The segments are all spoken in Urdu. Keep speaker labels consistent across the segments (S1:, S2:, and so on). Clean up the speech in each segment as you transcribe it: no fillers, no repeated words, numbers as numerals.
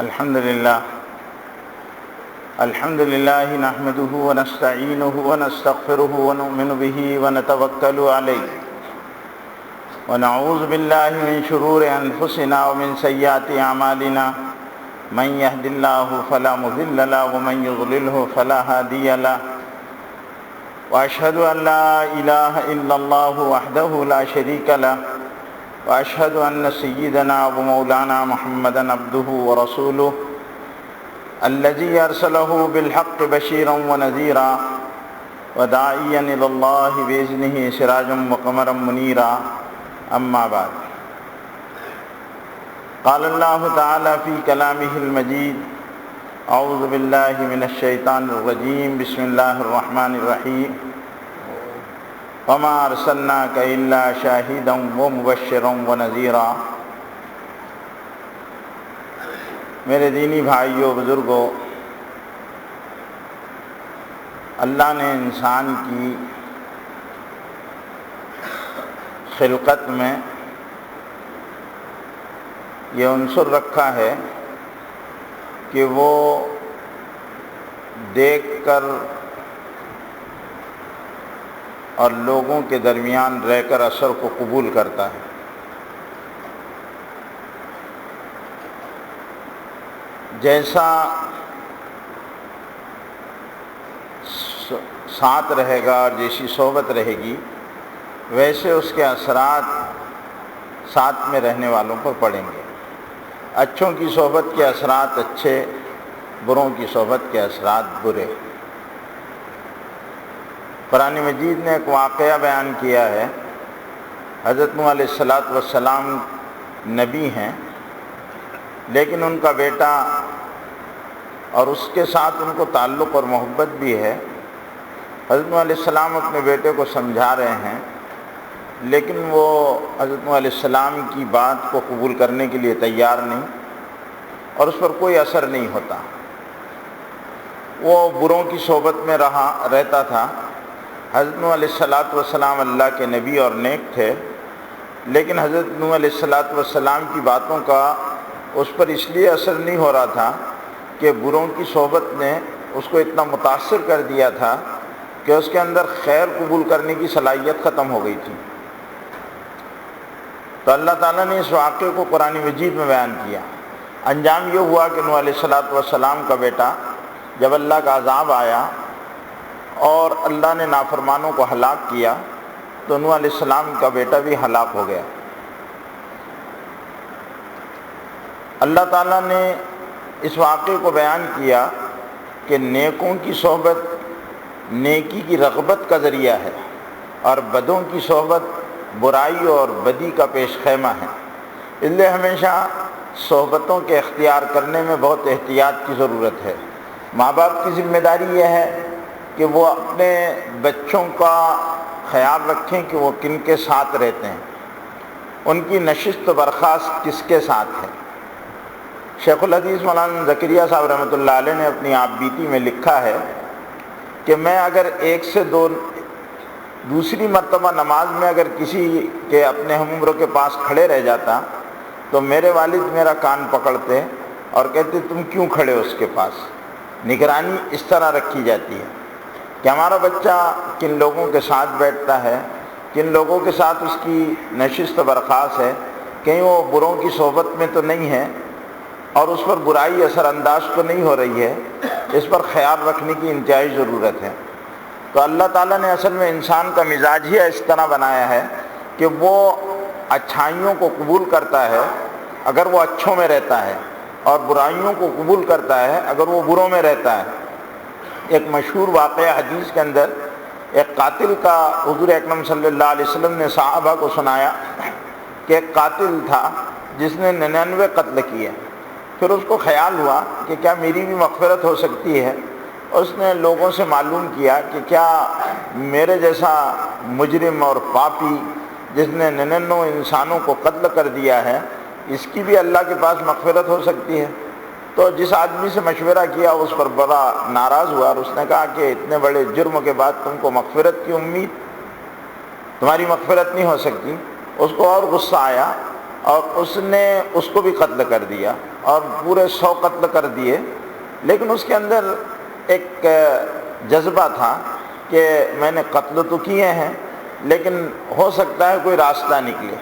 S1: الحمد لله نحمده ونستعينه ونستغفره ونؤمن به ونتوكل عليه ونعوذ بالله من شرور أنفسنا ومن سيئات أعمالنا من يهد الله فلا مضل له ومن يضلله فلا هادي له وأشهد أن لا إله إلا الله وحده لا شريك له وأشهد أن سيدنا ومولانا محمدا عبده ورسوله الذي أرسله بالحق بشيرا ونذيرا وداعيا إلى الله بإذنه سراجا وقمرا منيرا أما بعد قال الله تعالى في كلامه المجيد أعوذ بالله من الشيطان الرجيم بسم الله الرحمن الرحيم وما أرسلناك إلا شاهدا ومبشرا ونذيرا۔ میرے دینی بھائیوں بزرگوں، اللہ نے انسان کی خلقت میں یہ عنصر رکھا ہے کہ وہ دیکھ کر اور لوگوں کے درمیان رہ کر اثر کو قبول کرتا ہے۔ جیسا ساتھ رہے گا اور جیسی صحبت رہے گی ویسے اس کے اثرات ساتھ میں رہنے والوں پر پڑیں گے۔ اچھوں کی صحبت کے اثرات اچھے، بروں کی صحبت کے اثرات برے۔ قرآن مجید نے ایک واقعہ بیان کیا ہے۔ حضرت نوح علیہ السلام نبی ہیں، لیکن ان کا بیٹا اور اس کے ساتھ ان کو تعلق اور محبت بھی ہے۔ حضرت نوح علیہ السلام اپنے بیٹے کو سمجھا رہے ہیں، لیکن وہ حضرت نوح علیہ السلام کی بات کو قبول کرنے کے لیے تیار نہیں اور اس پر کوئی اثر نہیں ہوتا۔ وہ بروں کی صحبت میں رہتا تھا۔ حضرت نوح علیہ السلام اللہ کے نبی اور نیک تھے، لیکن حضرت نوح علیہ السلام کی باتوں کا اس پر اس لیے اثر نہیں ہو رہا تھا کہ بروں کی صحبت نے اس کو اتنا متاثر کر دیا تھا کہ اس کے اندر خیر قبول کرنے کی صلاحیت ختم ہو گئی تھی۔ تو اللہ تعالیٰ نے اس واقعے کو قرآن مجید میں بیان کیا۔ انجام یہ ہوا کہ نوح علیہ السلام کا بیٹا جب اللہ کا عذاب آیا اور اللہ نے نافرمانوں کو ہلاک کیا تو نوح علیہ السلام کا بیٹا بھی ہلاک ہو گیا۔ اللہ تعالیٰ نے اس واقعے کو بیان کیا کہ نیکوں کی صحبت نیکی کی رغبت کا ذریعہ ہے اور بدوں کی صحبت برائی اور بدی کا پیش خیمہ ہے۔ اس لیے ہمیشہ صحبتوں کے اختیار کرنے میں بہت احتیاط کی ضرورت ہے۔ ماں باپ کی ذمہ داری یہ ہے کہ وہ اپنے بچوں کا خیال رکھیں کہ وہ کن کے ساتھ رہتے ہیں، ان کی نشست و برخاست کس کے ساتھ ہے۔ شیخ الحدیث مولانا زکریا صاحب رحمۃ اللہ علیہ نے اپنی آپ بیتی میں لکھا ہے کہ میں اگر ایک سے دوسری مرتبہ نماز میں اگر کسی کے اپنے ہم عمر کے پاس کھڑے رہ جاتا تو میرے والد میرا کان پکڑتے اور کہتے تم کیوں کھڑے اس کے پاس۔ نگرانی اس طرح رکھی جاتی ہے کہ ہمارا بچہ کن لوگوں کے ساتھ بیٹھتا ہے، کن لوگوں کے ساتھ اس کی نشست و برخاست ہے، کہیں وہ بروں کی صحبت میں تو نہیں ہے اور اس پر برائی اثر انداز تو نہیں ہو رہی ہے۔ اس پر خیال رکھنے کی انتہائی ضرورت ہے۔ تو اللہ تعالیٰ نے اصل میں انسان کا مزاج ہی اس طرح بنایا ہے کہ وہ اچھائیوں کو قبول کرتا ہے اگر وہ اچھوں میں رہتا ہے اور برائیوں کو قبول کرتا ہے اگر وہ بروں میں رہتا ہے۔ ایک مشہور واقعہ حدیث کے اندر ایک قاتل کا حضور اکرم صلی اللہ علیہ وسلم نے صحابہ کو سنایا کہ ایک قاتل تھا جس نے 99 قتل کیے۔ پھر اس کو خیال ہوا کہ کیا میری بھی مغفرت ہو سکتی ہے۔ اس نے لوگوں سے معلوم کیا کہ کیا میرے جیسا مجرم اور پاپی جس نے 99 انسانوں کو قتل کر دیا ہے اس کی بھی اللہ کے پاس مغفرت ہو سکتی ہے۔ تو جس آدمی سے مشورہ کیا اس پر بڑا ناراض ہوا اور اس نے کہا کہ اتنے بڑے جرم کے بعد تم کو مغفرت کی امید، تمہاری مغفرت نہیں ہو سکتی۔ اس کو اور غصہ آیا اور اس نے اس کو بھی قتل کر دیا اور پورے 100 قتل کر دیے، لیکن اس کے اندر ایک جذبہ تھا کہ میں نے قتل تو کیے ہیں لیکن ہو سکتا ہے کوئی راستہ نکلے۔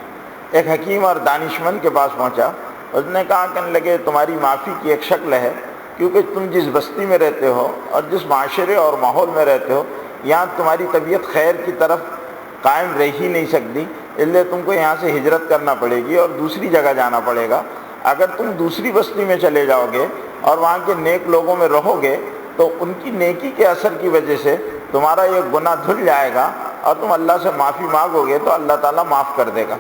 S1: ایک حکیم اور دانشمند کے پاس پہنچا، اس نے کہا کہنے لگے تمہاری معافی کی ایک شکل ہے، کیونکہ تم جس بستی میں رہتے ہو اور جس معاشرے اور ماحول میں رہتے ہو یہاں تمہاری طبیعت خیر کی طرف قائم رہ ہی نہیں سکتی، اس لیے تم کو یہاں سے ہجرت کرنا پڑے گی اور دوسری جگہ جانا پڑے گا۔ اگر تم دوسری بستی میں چلے جاؤ گے اور وہاں کے نیک لوگوں میں رہو گے تو ان کی نیکی کے اثر کی وجہ سے تمہارا یہ گناہ دھل جائے گا اور تم اللہ سے معافی مانگو گے تو اللہ تعالیٰ معاف کر دے گا۔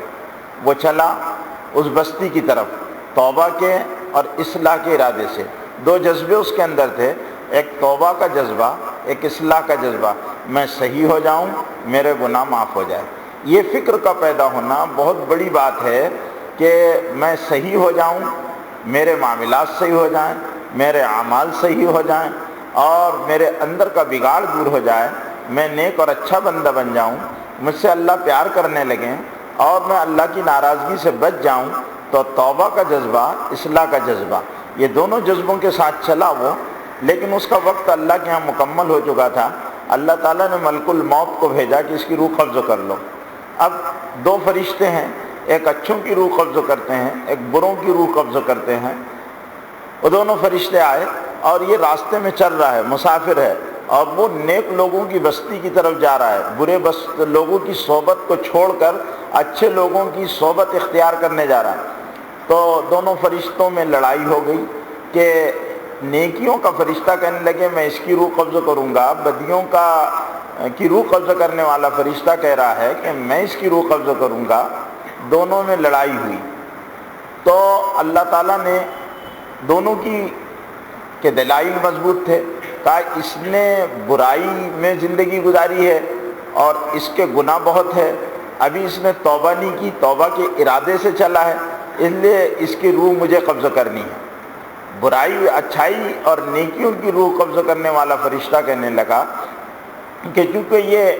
S1: وہ چلا اس بستی کی طرف توبہ کے اور اصلاح کے ارادے سے۔ دو جذبے اس کے اندر تھے، ایک توبہ کا جذبہ، ایک اصلاح کا جذبہ، میں صحیح ہو جاؤں، میرے گناہ معاف ہو جائے۔ یہ فکر کا پیدا ہونا بہت بڑی بات ہے کہ میں صحیح ہو جاؤں، میرے معاملات صحیح ہو جائیں، میرے اعمال صحیح ہو جائیں اور میرے اندر کا بگاڑ دور ہو جائے، میں نیک اور اچھا بندہ بن جاؤں، مجھ سے اللہ پیار کرنے لگیں اور میں اللہ کی ناراضگی سے بچ جاؤں۔ تو توبہ کا جذبہ، اصلاح کا جذبہ، یہ دونوں جذبوں کے ساتھ چلا وہ، لیکن اس کا وقت اللہ کے ہاں مکمل ہو چکا تھا۔ اللہ تعالیٰ نے ملک الموت کو بھیجا کہ اس کی روح قبض کر لو۔ اب دو فرشتے ہیں، ایک اچھوں کی روح قبض کرتے ہیں، ایک بروں کی روح قبض کرتے ہیں۔ وہ دونوں فرشتے آئے اور یہ راستے میں چل رہا ہے، مسافر ہے، اور وہ نیک لوگوں کی بستی کی طرف جا رہا ہے، برے لوگوں کی صحبت کو چھوڑ کر اچھے لوگوں کی صحبت اختیار کرنے جا رہا ہے۔ تو دونوں فرشتوں میں لڑائی ہو گئی کہ نیکیوں کا فرشتہ کہنے لگے میں اس کی روح قبض کروں گا، بدیوں کی روح قبض کرنے والا فرشتہ کہہ رہا ہے کہ میں اس کی روح قبض کروں گا۔ دونوں میں لڑائی ہوئی تو اللہ تعالیٰ نے دونوں کے دلائل مضبوط تھے، کہا اس نے برائی میں زندگی گزاری ہے اور اس کے گناہ بہت ہے، ابھی اس نے توبہ نہیں کی، توبہ کے ارادے سے چلا ہے، اس لیے اس کی روح مجھے قبض کرنی ہے۔ برائی، اچھائی اور نیکیوں کی روح قبض کرنے والا فرشتہ کہنے لگا کہ چونکہ یہ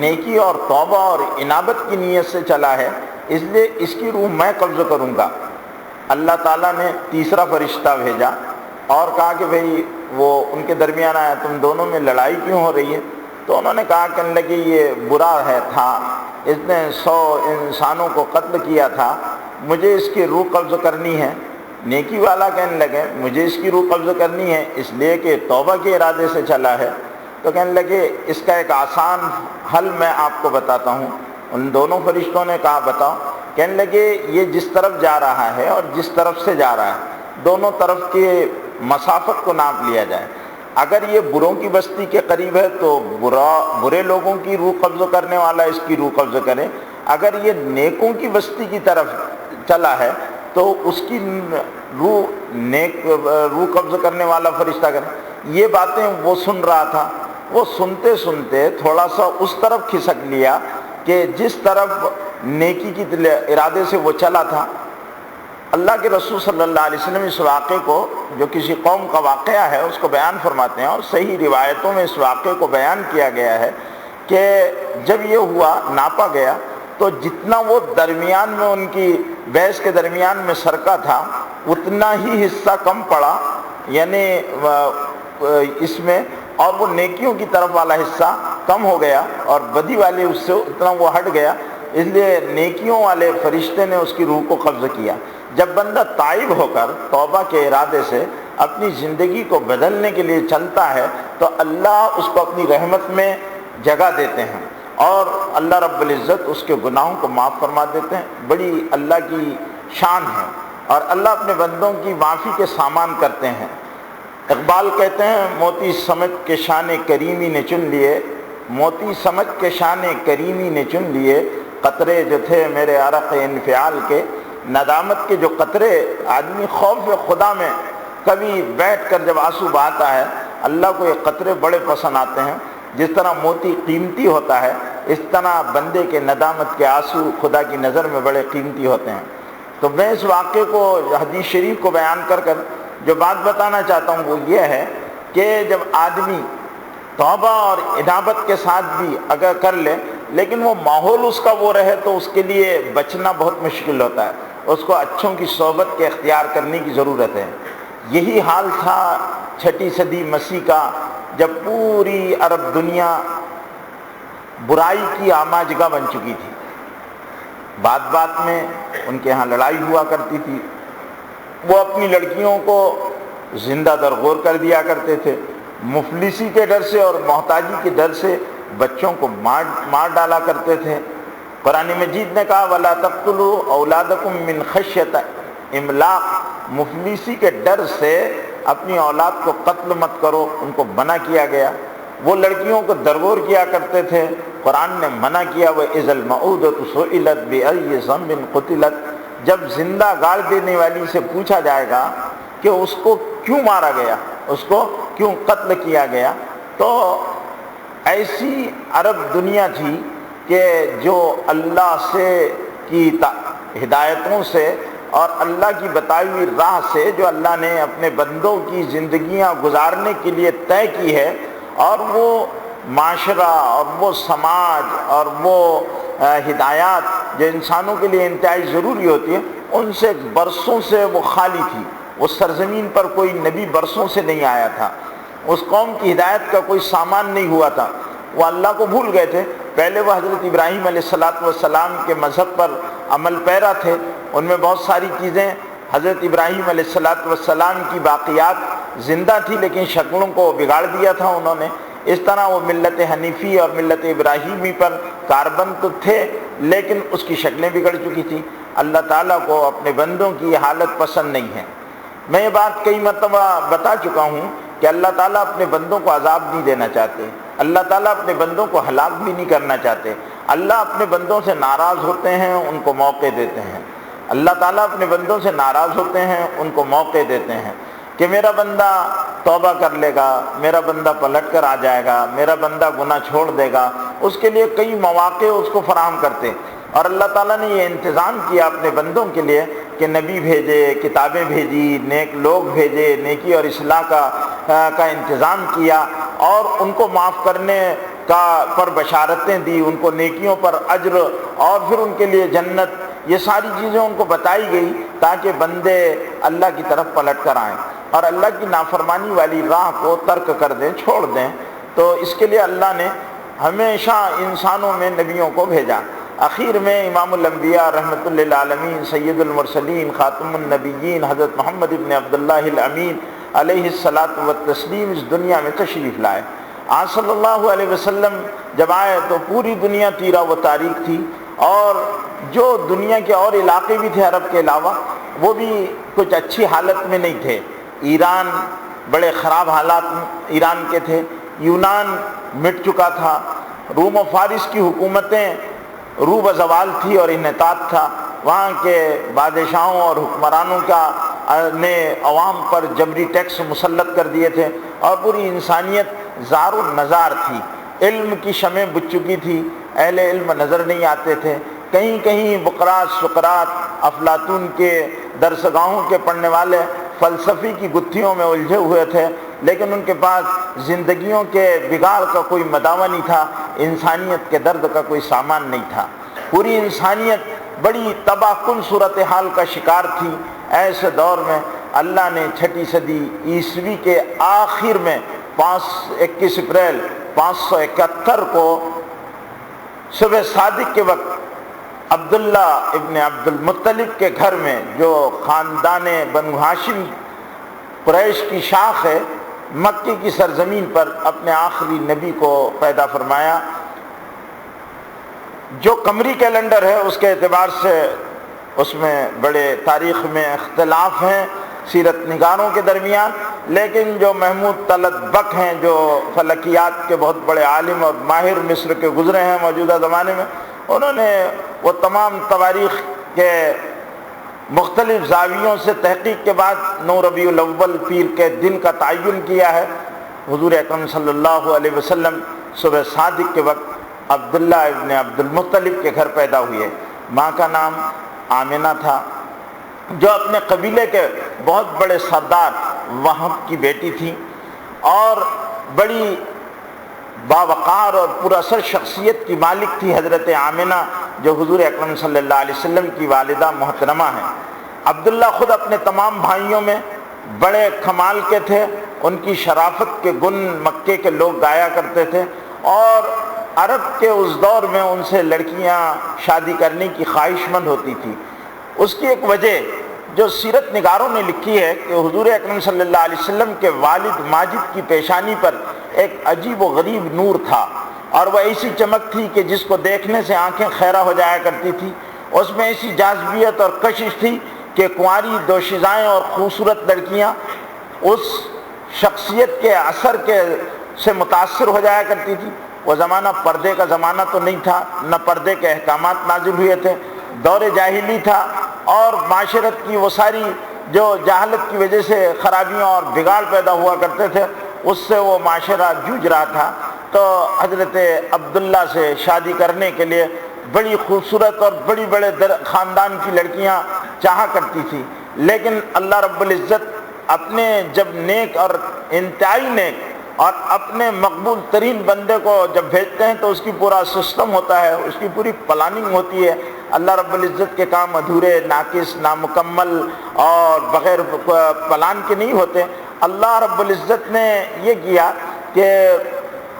S1: نیکی اور توبہ اور انابت کی نیت سے چلا ہے اس لیے اس کی روح میں قبض کروں گا۔ اللہ تعالیٰ نے تیسرا فرشتہ بھیجا اور کہا کہ بھئی وہ ان کے درمیان آیا، تم دونوں میں لڑائی کیوں ہو رہی ہے؟ تو انہوں نے کہا کہنے لگے یہ برا تھا، اس نے 100 انسانوں کو قتل کیا تھا، مجھے اس کی روح قبض کرنی ہے۔ نیکی والا کہنے لگے مجھے اس کی روح قبض کرنی ہے اس لیے کہ توبہ کے ارادے سے چلا ہے۔ تو کہنے لگے اس کا ایک آسان حل میں آپ کو بتاتا ہوں۔ ان دونوں فرشتوں نے کہا بتاؤ۔ کہنے لگے یہ جس طرف جا رہا ہے اور جس طرف سے جا رہا ہے دونوں طرف کے مسافت کو ناپ لیا جائے، اگر یہ بروں کی بستی کے قریب ہے تو برے لوگوں کی روح قبض کرنے والا اس کی روح قبض کرے، اگر یہ نیکوں کی بستی کی طرف چلا ہے تو اس کی روح قبض کرنے والا فرشتہ کرے۔ یہ باتیں وہ سن رہا تھا، وہ سنتے سنتے تھوڑا سا اس طرف کھسک لیا کہ جس طرف نیکی کی ارادے سے وہ چلا تھا۔ اللہ کے رسول صلی اللہ علیہ وسلم اس واقعے کو، جو کسی قوم کا واقعہ ہے، اس کو بیان فرماتے ہیں اور صحیح روایتوں میں اس واقعے کو بیان کیا گیا ہے کہ جب یہ ہوا ناپا گیا تو جتنا وہ درمیان میں ان کی بحث کے درمیان میں سرکا تھا اتنا ہی حصہ کم پڑا، یعنی اس میں، اور وہ نیکیوں کی طرف والا حصہ کم ہو گیا اور بدی والے اس سے اتنا وہ ہٹ گیا، اس لیے نیکیوں والے فرشتے نے اس کی روح کو قبض کیا۔ جب بندہ تائب ہو کر توبہ کے ارادے سے اپنی زندگی کو بدلنے کے لیے چلتا ہے تو اللہ اس کو اپنی رحمت میں جگہ دیتے ہیں اور اللہ رب العزت اس کے گناہوں کو معاف فرما دیتے ہیں۔ بڑی اللہ کی شان ہے اور اللہ اپنے بندوں کی معافی کے سامان کرتے ہیں۔ اقبال کہتے ہیں موتی سمجھ کے شان کریمی نے چن لیے، موتی سمجھ کے شان کریمی نے چن لیے، قطرے جو تھے میرے عرق انفعال کے۔ ندامت کے جو قطرے آدمی خوف خدا میں کبھی بیٹھ کر جب آنسو بہاتا ہے، اللہ کو یہ قطرے بڑے پسند آتے ہیں۔ جس طرح موتی قیمتی ہوتا ہے اس طرح بندے کے ندامت کے آنسو خدا کی نظر میں بڑے قیمتی ہوتے ہیں۔ تو میں اس واقعے کو، حدیث شریف کو بیان کر جو بات بتانا چاہتا ہوں وہ یہ ہے کہ جب آدمی توبہ اور انابت کے ساتھ بھی اگر کر لے لیکن وہ ماحول اس کا وہ رہے تو اس کے لیے بچنا بہت مشکل ہوتا ہے۔ اس کو اچھوں کی صحبت کے اختیار کرنے کی ضرورت ہے۔ یہی حال تھا 6 صدی مسیح کا، جب پوری عرب دنیا برائی کی آماجگاہ بن چکی تھی۔ بات بات میں ان کے ہاں لڑائی ہوا کرتی تھی، وہ اپنی لڑکیوں کو زندہ درگور کر دیا کرتے تھے، مفلسی کے ڈر سے اور محتاجی کے ڈر سے بچوں کو مار ڈالا کرتے تھے۔ قرآن مجید نے کہا وَلَا تَقْتُلُوا أَوْلَادَكُمْ مِنْ خَشْيَةِ إِمْلَاقٍ، مفلسی کے ڈر سے اپنی اولاد کو قتل مت کرو، ان کو منع کیا گیا۔ وہ لڑکیوں کو درگور کیا کرتے تھے، قرآن نے منع کیا وَإِذَا الْمَوْءُودَةُ سُئِلَتْ بِأَيِّ ذَنبٍ قُتِلَتْ، جب زندہ گاڑ دینے والی سے پوچھا جائے گا کہ اس کو کیوں مارا گیا، اس کو کیوں قتل کیا گیا، تو ایسی عرب دنیا تھی کہ جو اللہ سے کی ہدایتوں سے اور اللہ کی بتائی ہوئی راہ سے جو اللہ نے اپنے بندوں کی زندگیاں گزارنے کے لیے طے کی ہے، اور وہ معاشرہ اور وہ سماج اور وہ ہدایات جو انسانوں کے لیے انتہائی ضروری ہوتی ہے، ان سے برسوں سے وہ خالی تھی۔ اس سرزمین پر کوئی نبی برسوں سے نہیں آیا تھا، اس قوم کی ہدایت کا کوئی سامان نہیں ہوا تھا، وہ اللہ کو بھول گئے تھے۔ پہلے وہ حضرت ابراہیم علیہ السلام کے مذہب پر عمل پیرا تھے، ان میں بہت ساری چیزیں حضرت ابراہیم علیہ السلام کی باقیات زندہ تھی، لیکن شکلوں کو بگاڑ دیا تھا انہوں نے۔ اس طرح وہ ملت حنیفی اور ملت ابراہیمی پر کاربند تو تھے، لیکن اس کی شکلیں بگڑ چکی تھی۔ اللہ تعالیٰ کو اپنے بندوں کی یہ حالت پسند نہیں ہے۔ میں یہ بات کئی مرتبہ بتا چکا ہوں کہ اللہ تعالیٰ اپنے بندوں کو عذاب نہیں دینا چاہتے، اللہ تعالیٰ اپنے بندوں کو ہلاک بھی نہیں کرنا چاہتے۔ اللہ اپنے بندوں سے ناراض ہوتے ہیں، ان کو موقع دیتے ہیں۔ اللہ تعالیٰ اپنے بندوں سے ناراض ہوتے ہیں، ان کو موقع دیتے ہیں کہ میرا بندہ توبہ کر لے گا، میرا بندہ پلٹ کر آ جائے گا، میرا بندہ گناہ چھوڑ دے گا۔ اس کے لیے کئی مواقع اس کو فراہم کرتے، اور اللہ تعالیٰ نے یہ انتظام کیا اپنے بندوں کے لیے کہ نبی بھیجے، کتابیں بھیجی، نیک لوگ بھیجے، نیکی اور اصلاح کا انتظام کیا، اور ان کو معاف کرنے پر بشارتیں دی، ان کو نیکیوں پر اجر اور پھر ان کے لیے جنت، یہ ساری چیزیں ان کو بتائی گئی تاکہ بندے اللہ کی طرف پلٹ کر آئیں اور اللہ کی نافرمانی والی راہ کو ترک کر دیں، چھوڑ دیں۔ تو اس کے لیے اللہ نے ہمیشہ انسانوں میں نبیوں کو بھیجا۔ اخیر میں امام الانبیاء رحمۃ اللہ للعالمین، سید المرسلین، خاتم النبیین حضرت محمد ابن عبداللہ الامین علیہ الصلاۃ والتسلیم اس دنیا میں تشریف لائے۔ آپ صلی اللہ علیہ وسلم جب آئے تو پوری دنیا تیرہ و تاریک تھی، اور جو دنیا کے اور علاقے بھی تھے عرب کے علاوہ، وہ بھی کچھ اچھی حالت میں نہیں تھے۔ ایران بڑے خراب حالات ایران کے تھے، یونان مٹ چکا تھا، روم و فارس کی حکومتیں روب زوال تھی اور انحطاط تھا، وہاں کے بادشاہوں اور حکمرانوں نے عوام پر جبری ٹیکس مسلط کر دیے تھے، اور پوری انسانیت زار و نزار تھی۔ علم کی شمع بجھ چکی تھی، اہل علم نظر نہیں آتے تھے، کہیں کہیں بقراط، سقراط، افلاطون کے درسگاہوں کے پڑھنے والے فلسفی کی گتھیوں میں الجھے ہوئے تھے، لیکن ان کے پاس زندگیوں کے بگاڑ کا کوئی مداوع نہیں تھا، انسانیت کے درد کا کوئی سامان نہیں تھا۔ پوری انسانیت بڑی تباہ کن صورتحال کا شکار تھی۔ ایسے دور میں اللہ نے 6 صدی عیسوی کے آخر میں 21 اپریل 571 کو صبح صادق کے وقت عبداللہ ابن عبد المطلب کے گھر میں، جو خاندان بنو ہاشم قریش کی شاخ ہے، مکے کی سرزمین پر اپنے آخری نبی کو پیدا فرمایا۔ جو قمری کیلنڈر ہے اس کے اعتبار سے اس میں بڑے تاریخ میں اختلاف ہیں سیرت نگاروں کے درمیان، لیکن جو محمود طلعت بک ہیں، جو فلکیات کے بہت بڑے عالم اور ماہر مصر کے گزرے ہیں موجودہ زمانے میں، انہوں نے وہ تمام تواریخ کے مختلف زاویوں سے تحقیق کے بعد 9 ربیع الاول پیر کے دن کا تعین کیا ہے۔ حضور اکرم صلی اللہ علیہ وسلم صبح صادق کے وقت عبداللہ ابن عبد المطلب کے گھر پیدا ہوئے۔ ماں کا نام آمنہ تھا، جو اپنے قبیلے کے بہت بڑے سردار وہب کی بیٹی تھی، اور بڑی باوقار اور پراثر شخصیت کی مالک تھی حضرت آمنہ جو حضور اکرم صلی اللہ علیہ وسلم کی والدہ محترمہ ہیں۔ عبداللہ خود اپنے تمام بھائیوں میں بڑے کمال کے تھے، ان کی شرافت کے گن مکے کے لوگ گایا کرتے تھے، اور عرب کے اس دور میں ان سے لڑکیاں شادی کرنے کی خواہش مند ہوتی تھی۔ اس کی ایک وجہ جو سیرت نگاروں نے لکھی ہے کہ حضور اکرم صلی اللہ علیہ وسلم کے والد ماجد کی پیشانی پر ایک عجیب و غریب نور تھا، اور وہ ایسی چمک تھی کہ جس کو دیکھنے سے آنکھیں خیرہ ہو جایا کرتی تھی۔ اس میں ایسی جاذبیت اور کشش تھی کہ کنواری دوشیزائیں اور خوبصورت لڑکیاں اس شخصیت کے اثر سے متاثر ہو جایا کرتی تھی۔ وہ زمانہ پردے کا زمانہ تو نہیں تھا، نہ پردے کے احکامات نازل ہوئے تھے، دور جاہلی تھا، اور معاشرت کی وہ ساری جو جہالت کی وجہ سے خرابیاں اور بگاڑ پیدا ہوا کرتے تھے اس سے وہ معاشرہ جوجھ رہا تھا۔ تو حضرت عبداللہ سے شادی کرنے کے لیے بڑی خوبصورت اور بڑے خاندان کی لڑکیاں چاہا کرتی تھی، لیکن اللہ رب العزت اپنے جب نیک اور انتہائی نیک اور اپنے مقبول ترین بندے کو جب بھیجتے ہیں تو اس کی پورا سسٹم ہوتا ہے، اس کی پوری پلاننگ ہوتی ہے۔ اللہ رب العزت کے کام ادھورے، ناقص، نامکمل اور بغیر پلان کے نہیں ہوتے۔ اللہ رب العزت نے یہ کیا کہ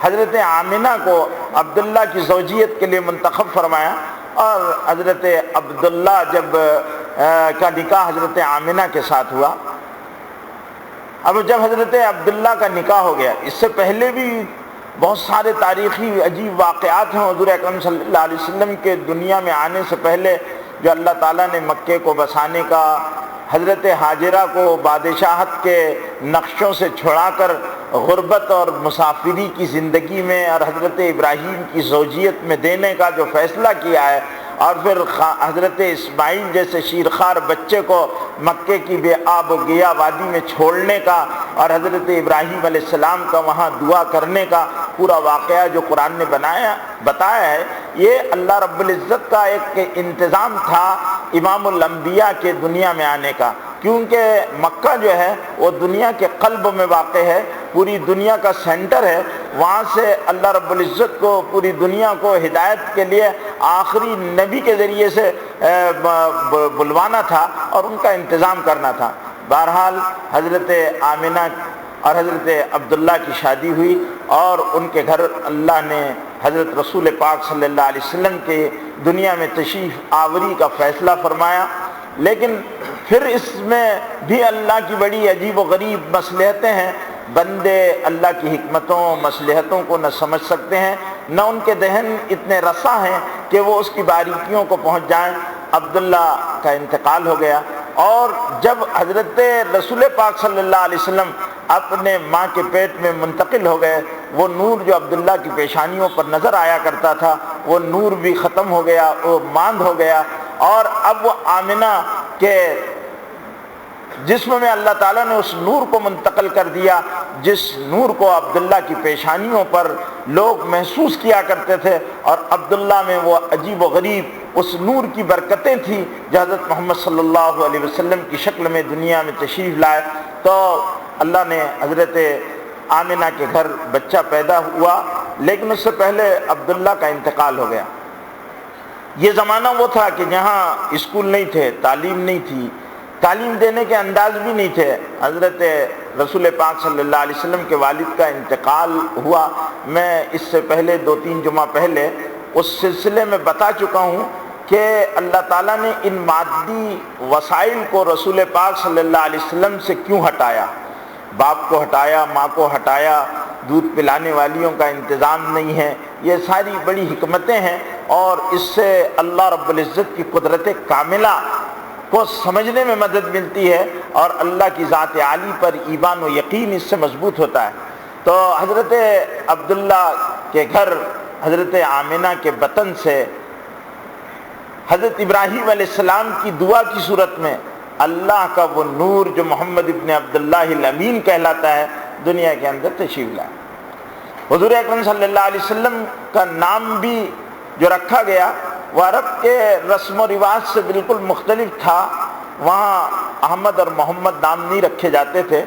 S1: حضرت آمنہ کو عبداللہ کی زوجیت کے لیے منتخب فرمایا، اور حضرت عبداللہ کا نکاح حضرت آمنہ کے ساتھ ہوا۔ اب جب حضرت عبداللہ کا نکاح ہو گیا، اس سے پہلے بھی بہت سارے تاریخی عجیب واقعات ہیں حضور اکرم صلی اللہ علیہ وسلم کے دنیا میں آنے سے پہلے، جو اللہ تعالیٰ نے مکے کو بسانے کا، حضرت حاجرہ کو بادشاہت کے نقشوں سے چھڑا کر غربت اور مسافری کی زندگی میں اور حضرت ابراہیم کی زوجیت میں دینے کا جو فیصلہ کیا ہے، اور پھر حضرت اسماعیل جیسے شیرخوار بچے کو مکے کی بے آب و گیا وادی میں چھوڑنے کا، اور حضرت ابراہیم علیہ السلام کا وہاں دعا کرنے کا پورا واقعہ جو قرآن نے بتایا ہے، یہ اللہ رب العزت کا ایک انتظام تھا امام الانبیاء کے دنیا میں آنے کا، کیونکہ مکہ جو ہے وہ دنیا کے قلب میں واقع ہے، پوری دنیا کا سینٹر ہے۔ وہاں سے اللہ رب العزت کو پوری دنیا کو ہدایت کے لیے آخری نبی کے ذریعے سے بلوانا تھا اور ان کا انتظام کرنا تھا۔ بہرحال حضرت آمنہ اور حضرت عبداللہ کی شادی ہوئی، اور ان کے گھر اللہ نے حضرت رسول پاک صلی اللہ علیہ وسلم کے دنیا میں تشریف آوری کا فیصلہ فرمایا۔ لیکن پھر اس میں بھی اللہ کی بڑی عجیب و غریب مصلحتیں ہیں۔ بندے اللہ کی حکمتوں مصلحتوں کو نہ سمجھ سکتے ہیں، نہ ان کے ذہن اتنے رسا ہیں کہ وہ اس کی باریکیوں کو پہنچ جائیں۔ عبداللہ کا انتقال ہو گیا، اور جب حضرت رسول پاک صلی اللہ علیہ وسلم اپنے ماں کے پیٹ میں منتقل ہو گئے، وہ نور جو عبداللہ کی پیشانیوں پر نظر آیا کرتا تھا وہ نور بھی ختم ہو گیا، وہ ماند ہو گیا، اور اب وہ آمنہ کے جسم میں اللہ تعالیٰ نے اس نور کو منتقل کر دیا، جس نور کو عبداللہ کی پیشانیوں پر لوگ محسوس کیا کرتے تھے، اور عبداللہ میں وہ عجیب و غریب اس نور کی برکتیں تھیں جو حضرت محمد صلی اللہ علیہ وسلم کی شکل میں دنیا میں تشریف لائے۔ تو اللہ نے حضرت آمنہ کے گھر بچہ پیدا ہوا، لیکن اس سے پہلے عبداللہ کا انتقال ہو گیا۔ یہ زمانہ وہ تھا کہ جہاں اسکول نہیں تھے، تعلیم نہیں تھی، تعلیم دینے کے انداز بھی نہیں تھے۔ حضرت رسول پاک صلی اللہ علیہ وسلم کے والد کا انتقال ہوا، میں اس سے پہلے 2-3 جمعہ پہلے اس سلسلے میں بتا چکا ہوں کہ اللہ تعالیٰ نے ان مادی وسائل کو رسول پاک صلی اللہ علیہ وسلم سے کیوں ہٹایا، باپ کو ہٹایا، ماں کو ہٹایا، دودھ پلانے والیوں کا انتظام نہیں ہے، یہ ساری بڑی حکمتیں ہیں، اور اس سے اللہ رب العزت کی قدرت کاملہ کو سمجھنے میں مدد ملتی ہے، اور اللہ کی ذات عالی پر ایمان و یقین اس سے مضبوط ہوتا ہے۔ تو حضرت عبداللہ کے گھر حضرت آمنہ کے بطن سے حضرت ابراہیم علیہ السلام کی دعا کی صورت میں اللہ کا وہ نور جو محمد ابن عبداللہ الامین کہلاتا ہے دنیا کے اندر تشریف لایا۔ حضور اکرم صلی اللہ علیہ وسلم کا نام بھی جو رکھا گیا وہ عرب کے رسم و رواج سے بالکل مختلف تھا۔ وہاں احمد اور محمد نام نہیں رکھے جاتے تھے،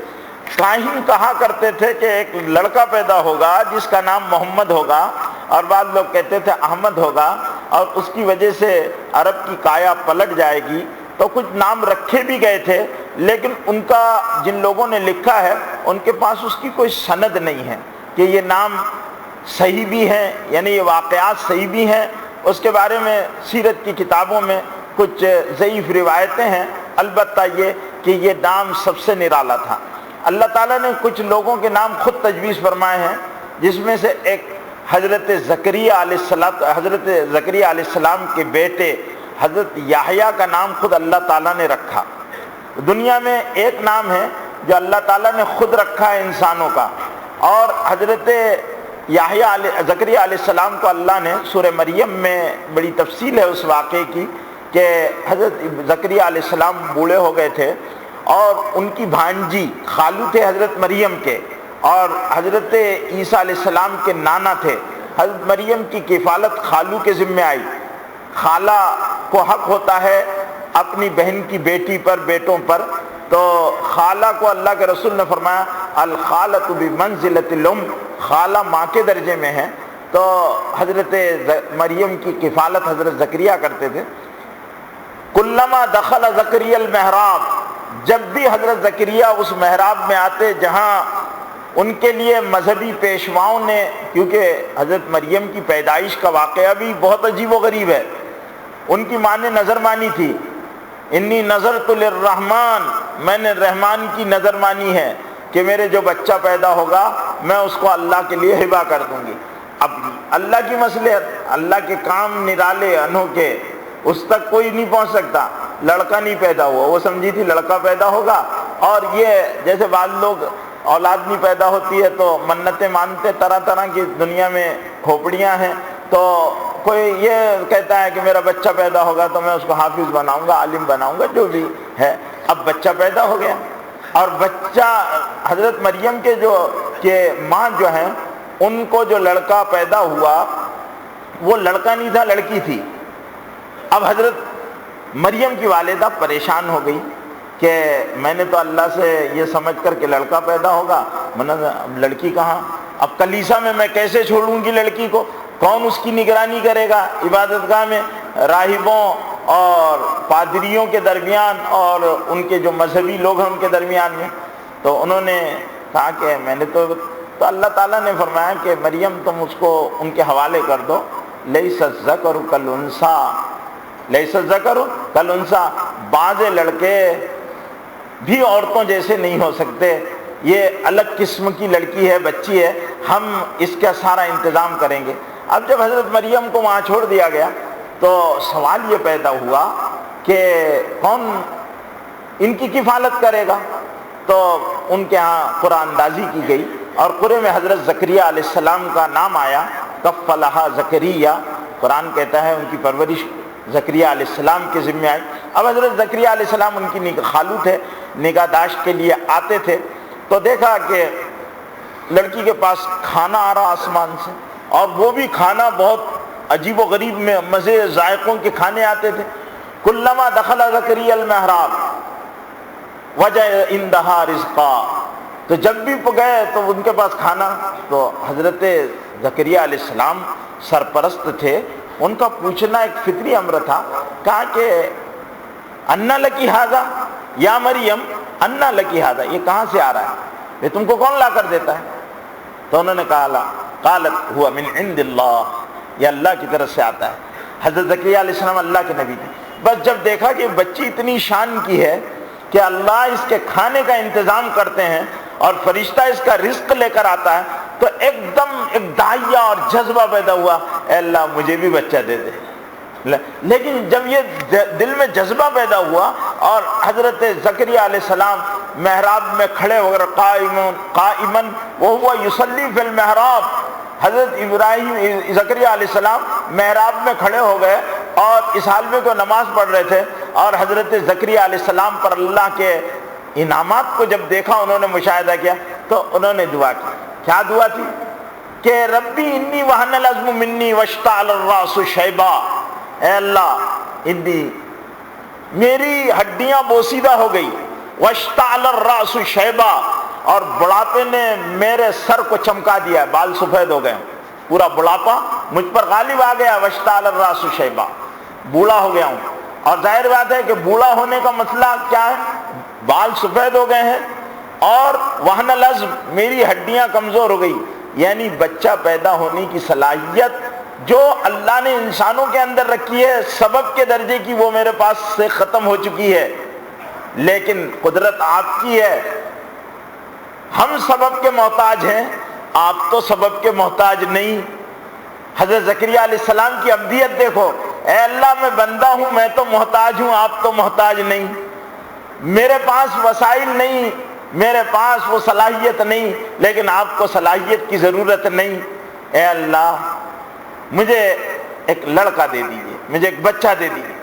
S1: کاہن کہا کرتے تھے کہ ایک لڑکا پیدا ہوگا جس کا نام محمد ہوگا، اور بعض لوگ کہتے تھے احمد ہوگا، اور اس کی وجہ سے عرب کی کایا پلٹ جائے گی، تو کچھ نام رکھے بھی گئے تھے، لیکن ان کا جن لوگوں نے لکھا ہے ان کے پاس اس کی کوئی سند نہیں ہے کہ یہ نام صحیح بھی ہیں، یعنی یہ واقعات صحیح بھی ہیں۔ اس کے بارے میں سیرت کی کتابوں میں کچھ ضعیف روایتیں ہیں، البتہ یہ کہ یہ نام سب سے نرالا تھا۔ اللہ تعالیٰ نے کچھ لوگوں کے نام خود تجویز فرمائے ہیں، جس میں سے ایک حضرت زکریا علیہ السلام کے بیٹے حضرت یحییٰ کا نام خود اللہ تعالیٰ نے رکھا۔ دنیا میں ایک نام ہے جو اللہ تعالیٰ نے خود رکھا ہے انسانوں کا، اور حضرت زکریا علیہ السلام کو اللہ نے سورہ مریم میں بڑی تفصیل ہے اس واقعے کی کہ حضرت زکریا علیہ السلام بوڑھے ہو گئے تھے، اور ان کی بھانجی خالو تھے حضرت مریم کے، اور حضرت عیسیٰ علیہ السلام کے نانا تھے۔ حضرت مریم کی کفالت خالو کے ذمہ آئی۔ خالہ کو حق ہوتا ہے اپنی بہن کی بیٹی پر، بیٹوں پر، تو خالہ کو اللہ کے رسول نے فرمایا الخالۃ بمنزلۃ الام، خالہ ماں کے درجے میں ہے۔ تو حضرت مریم کی کفالت حضرت زکریا کرتے تھے۔ کلما دخل زکریا المحراب، جب بھی حضرت زکریا اس محراب میں آتے جہاں ان کے لیے مذہبی پیشواؤں نے، کیونکہ حضرت مریم کی پیدائش کا واقعہ بھی بہت عجیب و غریب ہے، ان کی ماں نے نظر مانی تھی، انی نظرت للرحمن، میں نے رحمان کی نظر مانی ہے کہ میرے جو بچہ پیدا ہوگا میں اس کو اللہ کے لیے ہبہ کر دوں گی۔ اب اللہ کی مصلحت، اللہ کے کام نرالے انوکھے، اس تک کوئی نہیں پہنچ سکتا۔ لڑکا نہیں پیدا ہوا، وہ سمجھی تھی لڑکا پیدا ہوگا، اور یہ جیسے بعض لوگ اولاد نہیں پیدا ہوتی ہے تو منتیں مانتے، طرح طرح کی دنیا میں کھوپڑیاں ہیں، تو کوئی یہ کہتا ہے کہ میرا بچہ پیدا ہوگا تو میں اس کو حافظ بناؤں گا، عالم بناؤں گا، جو بھی ہے۔ اب بچہ پیدا ہو گیا، اور بچہ حضرت مریم کے ماں جو ہیں ان کو جو لڑکا پیدا ہوا وہ لڑکا نہیں تھا، لڑکی تھی۔ اب حضرت مریم کی والدہ پریشان ہو گئی کہ میں نے تو اللہ سے یہ سمجھ کر کہ لڑکا پیدا ہوگا، اب لڑکی کہاں؟ اب کلیسا میں کیسے چھوڑوں گی لڑکی کو؟ کون اس کی نگرانی کرے گا؟ عبادت گاہ میں راہبوں اور پادریوں کے درمیان اور ان کے جو مذہبی لوگ ہیں ان کے درمیان میں۔ تو انہوں نے کہا کہ میں نے تو اللہ تعالیٰ نے فرمایا کہ مریم تم اس کو ان کے حوالے کر دو، لیس الذکر کالانثیٰ، لیس الذکر کالانثیٰ، بعض لڑکے بھی عورتوں جیسے نہیں ہو سکتے، یہ الگ قسم کی لڑکی ہے، بچی ہے، ہم اس کا سارا انتظام کریں گے۔ اب جب حضرت مریم کو وہاں چھوڑ دیا گیا تو سوال یہ پیدا ہوا کہ کون ان کی کفالت کرے گا؟ تو ان کے ہاں قرآن اندازی کی گئی، اور قرآن میں حضرت زکریا علیہ السلام کا نام آیا، کفلھا زکریا، قرآن کہتا ہے ان کی پرورش زکریا علیہ السلام کے ذمہ آئی۔ اب حضرت زکریا علیہ السلام ان کی خالو تھے، نگہداشت کے لیے آتے تھے، تو دیکھا کہ لڑکی کے پاس کھانا آ رہا آسمان سے، اور وہ بھی کھانا بہت عجیب و غریب میں مزے ذائقوں کے کھانے آتے تھے۔ کلما دخل زکریا المحراب وجد عندها رزقا، تو جب بھی گئے تو ان کے پاس کھانا، تو حضرت زکریا علیہ السلام سرپرست تھے، ان کا پوچھنا ایک فطری امر تھا۔ کہا کہ انا لکی ھذا یا مریم، انا لکی ھذا، یہ کہاں سے آ رہا ہے، یہ تم کو کون لا کر دیتا ہے؟ تو انہوں نے کہا قالت ہوا من عند اللہ، یہ اللہ کی طرف سے آتا ہے۔ حضرت زکریا علیہ السلام اللہ کے نبی تھے، بس جب دیکھا کہ بچی اتنی شان کی ہے کہ اللہ اس کے کھانے کا انتظام کرتے ہیں اور فرشتہ اس کا رزق لے کر آتا ہے، تو ایک دم ایک داعیہ اور جذبہ پیدا ہوا، اے اللہ مجھے بھی بچہ دے دے۔ لیکن جب یہ دل میں جذبہ پیدا ہوا اور حضرت زکریا علیہ السلام محراب میں کھڑے ہو کر قائما وہو یصلی فی المحراب، حضرت زکریا علیہ السلام محراب میں کھڑے ہو گئے اور اس حال میں کو نماز پڑھ رہے تھے، اور حضرت زکریا علیہ السلام پر اللہ کے انعامات کو جب دیکھا، انہوں نے مشاہدہ کیا، تو انہوں نے دعا کی۔ کیا دعا تھی؟ کہ ربی انی وہن العظم منی واشتعل الراس شیبا، اے اللہ انی میری ہڈیاں بوسیدہ ہو گئی، واشتعل الراس شیبا، اور بڑھاپے نے میرے سر کو چمکا دیا ہے، بال سفید ہو گئے، پورا بڑھاپا مجھ پر غالب آ گیا، واشتعل الراس شیبا، بوڑھا ہو گیا ہوں۔ اور ظاہر بات ہے کہ بوڑھا ہونے کا مسئلہ کیا ہے، بال سفید ہو گئے ہیں، اور وہن العظم، میری ہڈیاں کمزور ہو گئی، یعنی بچہ پیدا ہونے کی صلاحیت جو اللہ نے انسانوں کے اندر رکھی ہے سبب کے درجے کی، وہ میرے پاس سے ختم ہو چکی ہے، لیکن قدرت آپ کی ہے، ہم سبب کے محتاج ہیں، آپ تو سبب کے محتاج نہیں۔ حضرت زکریا علیہ السلام کی عبدیت دیکھو، اے اللہ میں بندہ ہوں، میں تو محتاج ہوں، آپ تو محتاج نہیں، میرے پاس وسائل نہیں، میرے پاس وہ صلاحیت نہیں، لیکن آپ کو صلاحیت کی ضرورت نہیں، اے اللہ مجھے ایک لڑکا دے دیجیے، مجھے ایک بچہ دے دیجیے۔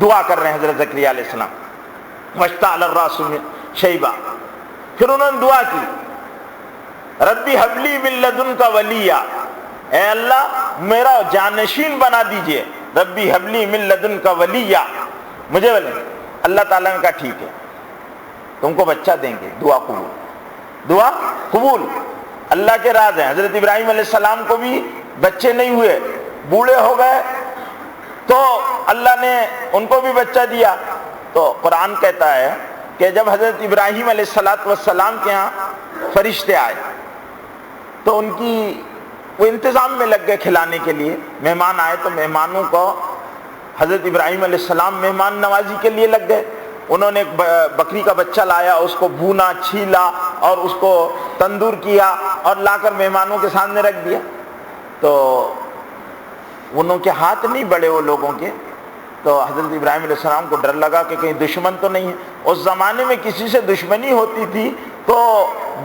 S1: دعا کر رہے ہیں حضرت زکریا علیہ السلام، واشتعل الراس شیبا۔ پھر انہوں نے دعا کی، ربی حب لی من لدنک ولیا، اے اللہ میرا جانشین بنا دیجئے، ربی حب لی من لدنک ولیا، مجھے ولی۔ اللہ تعالیٰ نے کہا ٹھیک ہے تم کو بچہ دیں گے، دعا قبول، دعا قبول۔ اللہ کے راز ہیں، حضرت ابراہیم علیہ السلام کو بھی بچے نہیں ہوئے، بوڑھے ہو گئے، تو اللہ نے ان کو بھی بچہ دیا۔ تو قرآن کہتا ہے کہ جب حضرت ابراہیم علیہ السلام کے ہاں فرشتے آئے تو ان کی وہ انتظام میں لگ گئے کھلانے کے لیے، مہمان آئے تو مہمانوں کو حضرت ابراہیم علیہ السلام مہمان نوازی کے لیے لگ گئے۔ انہوں نے ایک بکری کا بچہ لایا، اس کو بھونا، چھیلا اور اس کو تندور کیا اور لا کر مہمانوں کے سامنے رکھ دیا۔ تو انہوں کے ہاتھ نہیں بڑھے وہ لوگوں کے، تو حضرت ابراہیم علیہ السلام کو ڈر لگا کہ کہیں دشمن تو نہیں ہے۔ اس زمانے میں کسی سے دشمنی ہوتی تھی تو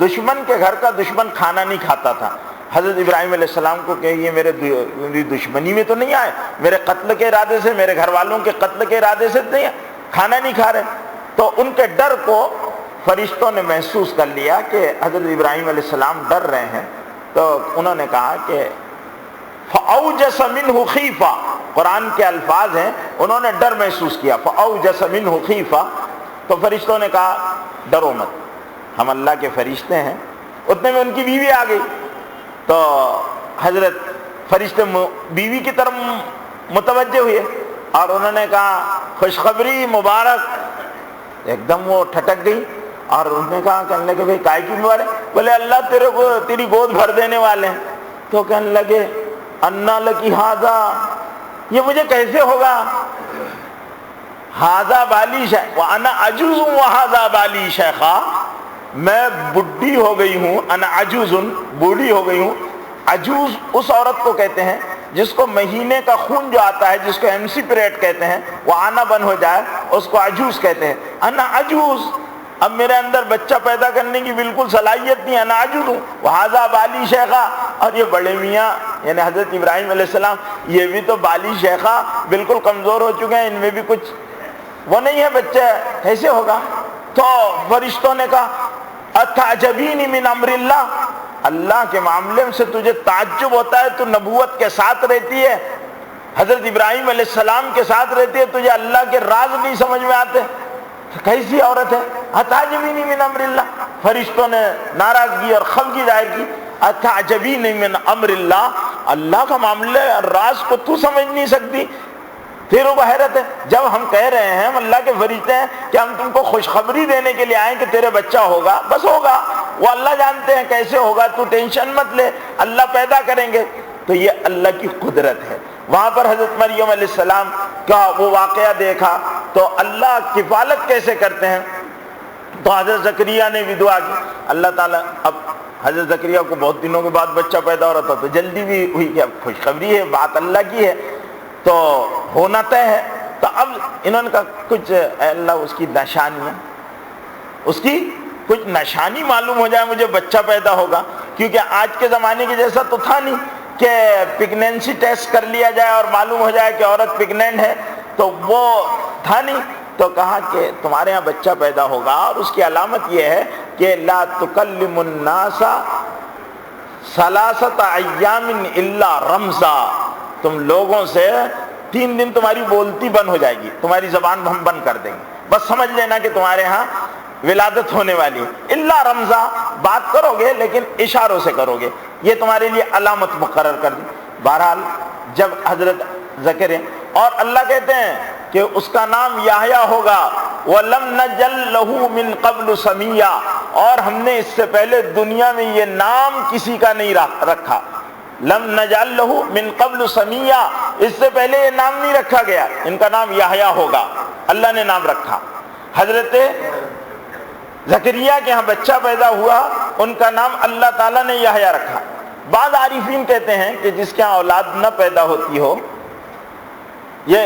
S1: دشمن کے گھر کا دشمن کھانا نہیں کھاتا تھا۔ حضرت ابراہیم علیہ السلام کو کہ یہ میری دشمنی میں تو نہیں آئے، میرے قتل کے ارادے سے، میرے گھر والوں کے قتل کے ارادے سے نہیں، کھانا نہیں کھا رہے۔ تو ان کے ڈر کو فرشتوں نے محسوس کر لیا کہ حضرت ابراہیم علیہ السلام ڈر رہے ہیں، تو انہوں نے کہا کہ فَأَوْجَسَ مِنْهُ خِيفَةً، قرآن کے الفاظ ہیں، انہوں نے ڈر محسوس کیا، فَأَوْجَسَ مِنْهُ خِيفَةً۔ تو فرشتوں نے کہا ڈرو مت، ہم اللہ کے فرشتے ہیں۔ اتنے میں ان کی بیوی آ گئی، تو حضرت فرشتے بیوی کی طرف متوجہ ہوئے اور انہوں نے کہا خوشخبری مبارک۔ ایک دم وہ ٹھٹک گئی اور انہوں نے کہا، کہنے لگے بھائی کائے کی مبارک؟ بولے اللہ تیری گود بھر دینے والے ہیں۔ تو کہنے لگے انا لکی ھذا، یہ مجھے کیسے ہوگا؟ ھذا بالی شیخ وانا عجوز وھذا بالی شیخا، میں بڈھی ہو گئی ہوں، انا عجوز، بوڑھی ہو گئی ہوں۔ عجوز اس عورت کو کہتے ہیں جس کو مہینے کا خون جو آتا ہے، جس کو MC پیریڈ کہتے ہیں، وہ آنا بند ہو جائے، اس کو عجوز کہتے ہیں۔ انا عجوز، اب میرے اندر بچہ پیدا کرنے کی بالکل صلاحیت نہیں، انا عجوز ہوں، وھذا بالی شیخا، اور یہ بڑے میاں یعنی حضرت ابراہیم علیہ السلام یہ بھی تو بالی شیخا، بالکل کمزور ہو چکے ہیں، ان میں بھی کچھ وہ نہیں ہے بچہ، کیسے ہوگا؟ تو فرشتوں نے کہا اتعجبین من امر اللہ، اللہ کے معاملے سے تجھے تعجب ہوتا ہے؟ تو نبوت کے ساتھ رہتی ہے، حضرت ابراہیم علیہ السلام کے ساتھ رہتی ہے، تجھے اللہ کے راز نہیں سمجھ میں آتے؟ کیسی عورت ہے؟ اتعجبین من امر اللہ، فرشتوں نے ناراضگی اور خفگی ظاہر کی، اتعجبین من امر اللہ، اللہ کا معاملہ راز کو تو سمجھ نہیں سکتی؟ پھر وہ حیرت ہے، جب ہم کہہ رہے ہیں، ہم اللہ کے فرشتے ہیں کہ ہم تم کو خوشخبری دینے کے لیے آئیں کہ تیرے بچہ ہوگا، بس ہوگا، وہ اللہ جانتے ہیں کیسے ہوگا، تو ٹینشن مت لے، اللہ پیدا کریں گے۔ تو یہ اللہ کی قدرت ہے۔ وہاں پر حضرت مریم علیہ السلام کا وہ واقعہ دیکھا تو اللہ کفالت کیسے کرتے ہیں۔ تو حضرت زکریا نے بھی دعا کی، اللہ تعالیٰ، اب حضرت زکریا کو بہت دنوں کے بعد بچہ پیدا ہو رہا تھا تو جلدی بھی ہوئی کہ اب خوشخبری ہے، بات اللہ کی ہے تو ہونا طے ہے۔ تو اب انہوں نے کہا کچھ اے اللہ اس کی نشانیاں، اس کی کچھ نشانی معلوم ہو جائے، مجھے بچہ پیدا ہوگا، کیونکہ آج کے زمانے کے جیسا تو تھا نہیں کہ پریگنینسی ٹیسٹ کر لیا جائے اور معلوم ہو جائے کہ عورت پریگنینٹ ہے، تو وہ تھا نہیں۔ تو کہا کہ تمہارے ہاں بچہ پیدا ہوگا اور اس کی علامت یہ ہے کہ لا تکلم الناس ثلاثۃ ایام الا رمزا، تم لوگوں سے 3 دن تمہاری بولتی بند ہو جائے گی، تمہاری زبان ہم بند کر دیں گے، بس سمجھ لینا کہ تمہارے ہاں ولادت ہونے والی ہے، الا رمزا، بات کرو گے لیکن اشاروں سے کرو گے، یہ تمہارے لیے علامت مقرر کر دی۔ بہرحال جب حضرت زکریا، اور اللہ کہتے ہیں کہ اس کا نام یحییٰ ہوگا، وَلَمْ نَجْعَل لَهُ مِن قَبْلُ سَمِيًّا، اور ہم نے اس سے پہلے دنیا میں یہ نام کسی کا نہیں رکھا۔ لم نجعل لہ من قبل سمیہ، اس سے پہلے یہ نام نہیں رکھا گیا، ان کا نام یحییٰ ہوگا، اللہ نے نام رکھا۔ حضرت زکریا کے ہاں بچہ پیدا ہوا، ان کا نام اللہ تعالیٰ نے یحییٰ رکھا۔ بعض عارفین کہتے ہیں کہ جس کے ہاں اولاد نہ پیدا ہوتی ہو، یہ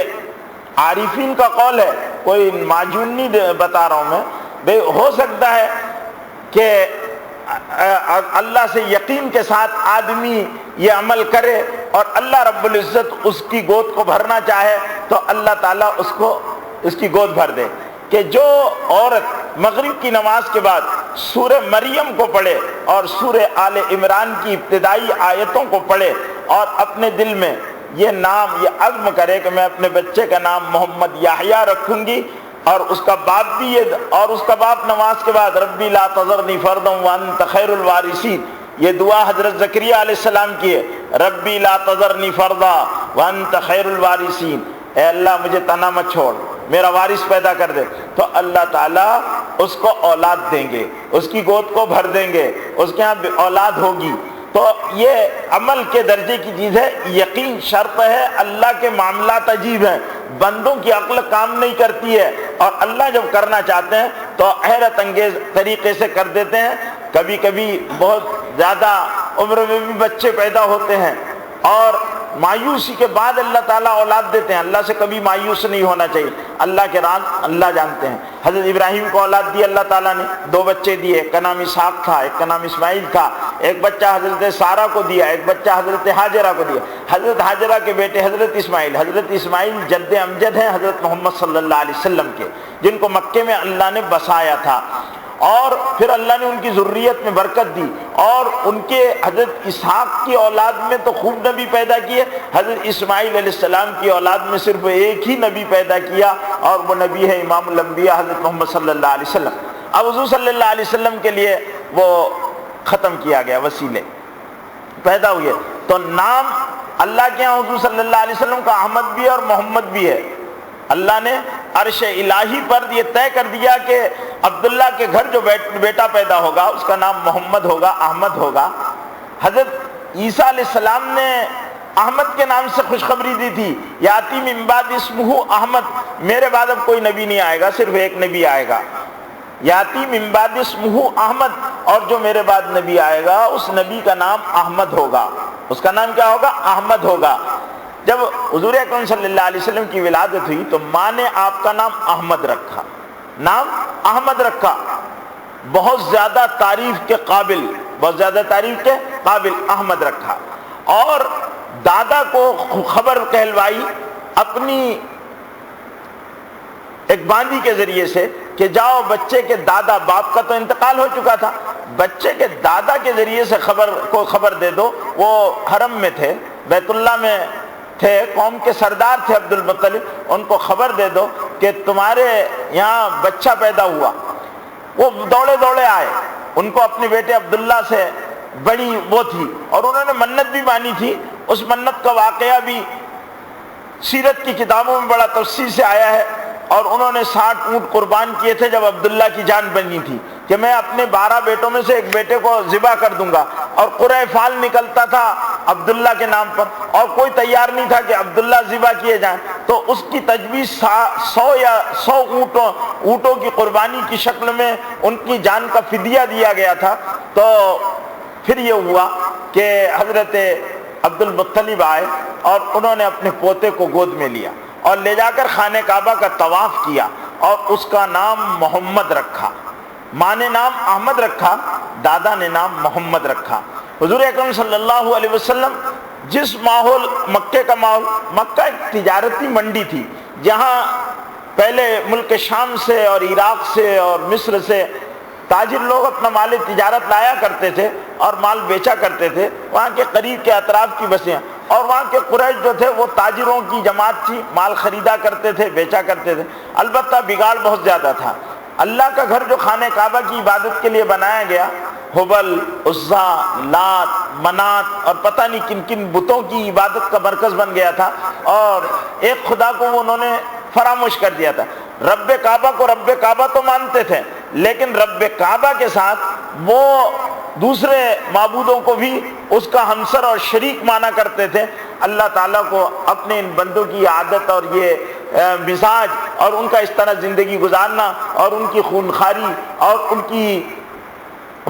S1: عارفین کا قول ہے، کوئی معجون نہیں بتا رہا ہوں میں، بھئی ہو سکتا ہے کہ اللہ سے یقین کے ساتھ آدمی یہ عمل کرے اور اللہ رب العزت اس کی گود کو بھرنا چاہے تو اللہ تعالیٰ اس کی گود بھر دے، کہ جو عورت مغرب کی نماز کے بعد سورہ مریم کو پڑھے اور سورہ آل عمران کی ابتدائی آیتوں کو پڑھے اور اپنے دل میں یہ نام، یہ عزم کرے کہ میں اپنے بچے کا نام محمد یحییٰ رکھوں گی، اور اس کا باپ بھی یہ، اور اس کا باپ نماز کے بعد ربی لا تذرنی فردا وانت خیر الوارثین، یہ دعا حضرت زکریا علیہ السلام کی ہے، ربی لا تذرنی فردا وانت خیر الوارثین، اے اللہ مجھے تنہا مت چھوڑ، میرا وارث پیدا کر دے، تو اللہ تعالیٰ اس کو اولاد دیں گے، اس کی گود کو بھر دیں گے، اس کے ہاں اولاد ہوگی۔ تو یہ عمل کے درجے کی چیز ہے، یقین شرط ہے، اللہ کے معاملات عجیب ہیں، بندوں کی عقل کام نہیں کرتی ہے، اور اللہ جب کرنا چاہتے ہیں تو حیرت انگیز طریقے سے کر دیتے ہیں۔ کبھی کبھی بہت زیادہ عمر میں بھی بچے پیدا ہوتے ہیں، اور مایوسی کے بعد اللہ تعالیٰ اولاد دیتے ہیں، اللہ سے کبھی مایوس نہیں ہونا چاہیے، اللہ کے راز اللہ جانتے ہیں۔ حضرت ابراہیم کو اولاد دی اللہ تعالیٰ نے، 2 بچے دیے، ایک کا نام اسحاق تھا، ایک کا نام اسماعیل تھا، ایک بچہ حضرت سارہ کو دیا، ایک بچہ حضرت ہاجرہ کو دیا۔ حضرت ہاجرہ کے بیٹے حضرت اسماعیل جد امجد ہیں حضرت محمد صلی اللہ علیہ وسلم کے، جن کو مکے میں اللہ نے بسایا تھا، اور پھر اللہ نے ان کی ذریت میں برکت دی، اور ان کے حضرت اسحاق کی اولاد میں تو خوب نبی پیدا کیے، حضرت اسماعیل علیہ السلام کی اولاد میں صرف ایک ہی نبی پیدا کیا، اور وہ نبی ہے امام الانبیاء حضرت محمد صلی اللہ علیہ وسلم۔ اب حضور صلی اللہ علیہ وسلم کے لیے وہ ختم کیا گیا، وسیلے پیدا ہوئے، تو نام اللہ کے یہاں حضور صلی اللہ علیہ وسلم کا احمد بھی ہے اور محمد بھی ہے۔ اللہ نے عرش الہی پر یہ طے کر دیا کہ عبداللہ کے گھر جو بیٹا پیدا ہوگا اس کا نام محمد ہوگا، احمد ہوگا۔ حضرت عیسیٰ علیہ السلام نے احمد کے نام سے خوشخبری دی تھی، یاتی من بعد اسمہ احمد، میرے بعد اب کوئی نبی نہیں آئے گا، صرف ایک نبی آئے گا، یاتی من بعد اسمہ احمد، اور جو میرے بعد نبی آئے گا اس نبی کا نام احمد ہوگا، اس کا نام کیا ہوگا؟ احمد ہوگا۔ جب حضور اکرم صلی اللہ علیہ وسلم کی ولادت ہوئی تو ماں نے آپ کا نام احمد رکھا، نام احمد رکھا، بہت زیادہ تعریف کے قابل، بہت زیادہ تعریف کے قابل احمد رکھا، اور دادا کو خبر کہلوائی اپنی ایک باندی کے ذریعے سے کہ جاؤ بچے کے دادا، باپ کا تو انتقال ہو چکا تھا، بچے کے دادا کے ذریعے سے خبر دے دو، وہ حرم میں تھے، بیت اللہ میں تھے، قوم کے سردار تھے عبد المطلب، ان کو خبر دے دو کہ تمہارے یہاں بچہ پیدا ہوا۔ وہ دوڑے آئے، ان کو اپنے بیٹے عبداللہ سے بڑی وہ تھی، اور انہوں نے منت بھی مانی تھی، اس منت کا واقعہ بھی سیرت کی کتابوں میں بڑا تفصیل سے آیا ہے، اور انہوں نے 60 اونٹ قربان کیے تھے جب عبداللہ کی جان بنی تھی کہ میں اپنے 12 بیٹوں میں سے ایک بیٹے کو ذبح کر دوں گا، اور قرعہ فال نکلتا تھا عبداللہ کے نام پر، اور کوئی تیار نہیں تھا کہ عبداللہ ذبح کیے جائیں، تو اس کی تجویز 100 اونٹوں کی قربانی کی شکل میں ان کی جان کا فدیہ دیا گیا تھا۔ تو پھر یہ ہوا کہ حضرت عبد المطلب آئے اور انہوں نے اپنے پوتے کو گود میں لیا اور لے جا کر خانہ کعبہ کا طواف کیا، اور اس کا نام محمد رکھا، ماں نے نام احمد رکھا، دادا نے نام محمد رکھا۔ حضور اکرم صلی اللہ علیہ وسلم جس ماحول، مکے کا ماحول، مکہ ایک تجارتی منڈی تھی جہاں پہلے ملک شام سے اور عراق سے اور مصر سے تاجر لوگ اپنا مال تجارت لایا کرتے تھے اور مال بیچا کرتے تھے، وہاں کے قریب کے اطراف کی بسیں، اور وہاں کے قریش جو تھے وہ تاجروں کی جماعت تھی، مال خریدا کرتے تھے، بیچا کرتے تھے، البتہ بگاڑ بہت زیادہ تھا۔ اللہ کا گھر جو خانہ کعبہ کی عبادت کے لیے بنایا گیا، حبل، عزا، لات، منات اور پتہ نہیں کن کن بتوں کی عبادت کا مرکز بن گیا تھا، اور ایک خدا کو انہوں نے فراموش کر دیا تھا۔ رب کعبہ کو رب کعبہ تو مانتے تھے، لیکن رب کعبہ کے ساتھ وہ دوسرے معبودوں کو بھی اس کا ہمسر اور شریک مانا کرتے تھے۔ اللہ تعالیٰ کو اپنے ان بندوں کی عادت اور یہ مزاج اور ان کا اس طرح زندگی گزارنا اور ان کی خونخواری اور ان کی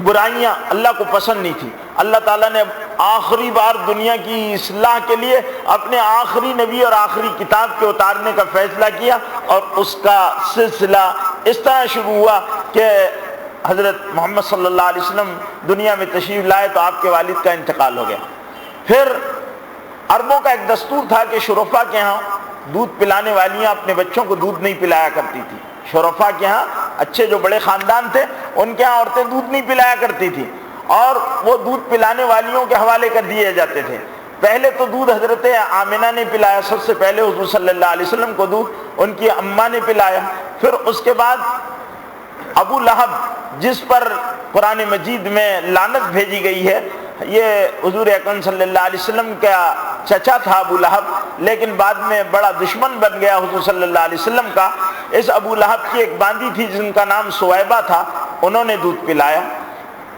S1: برائیاں اللہ کو پسند نہیں تھی۔ اللہ تعالیٰ نے آخری بار دنیا کی اصلاح کے لیے اپنے آخری نبی اور آخری کتاب کے اتارنے کا فیصلہ کیا، اور اس کا سلسلہ اس طرح شروع ہوا کہ حضرت محمد صلی اللہ علیہ وسلم دنیا میں تشریف لائے تو آپ کے والد کا انتقال ہو گیا۔ پھر عربوں کا ایک دستور تھا کہ شرفاء کے ہاں دودھ پلانے والیاں اپنے بچوں کو دودھ نہیں پلایا کرتی تھی۔ شرفاء کے ہاں، اچھے جو بڑے خاندان تھے، ان کے ہاں عورتیں دودھ نہیں پلایا کرتی تھی، اور وہ دودھ پلانے والیوں کے حوالے کر دیے جاتے تھے۔ پہلے تو دودھ حضرت آمنہ نے پلایا، سب سے پہلے حضور صلی اللہ علیہ وسلم کو دودھ ان کی اماں نے پلایا۔ پھر اس کے بعد ابو لہب، جس پر قرآن مجید میں لعنت بھیجی گئی ہے، یہ حضور اکرم صلی اللہ علیہ وسلم کا چچا تھا ابو لہب، لیکن بعد میں بڑا دشمن بن گیا حضور صلی اللہ علیہ وسلم کا۔ اس ابو لہب کی ایک باندی تھی جن کا نام سویبہ تھا، انہوں نے دودھ پلایا۔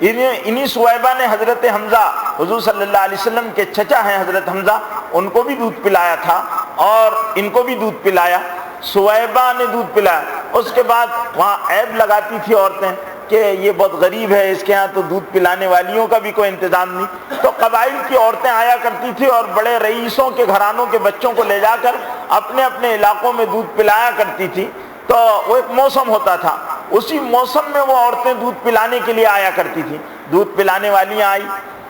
S1: انہی سویبہ نے حضرت حمزہ، حضور صلی اللہ علیہ وسلم کے چچا ہیں حضرت حمزہ، ان کو بھی دودھ پلایا تھا، اور ان کو بھی دودھ پلایا۔ سویبہ نے دودھ پلایا۔ اس کے بعد وہاں عیب لگاتی تھی عورتیں کہ یہ بہت غریب ہے، اس کے ہاں تو دودھ پلانے والیوں کا بھی کوئی انتظام نہیں، تو قبائل کی عورتیں آیا کرتی تھی اور بڑے رئیسوں کے گھرانوں کے بچوں کو لے جا کر اپنے اپنے علاقوں میں دودھ پلایا کرتی تھی۔ تو وہ ایک موسم ہوتا تھا، اسی موسم میں وہ عورتیں دودھ پلانے کے لیے آیا کرتی تھیں۔ دودھ پلانے والیاں آئی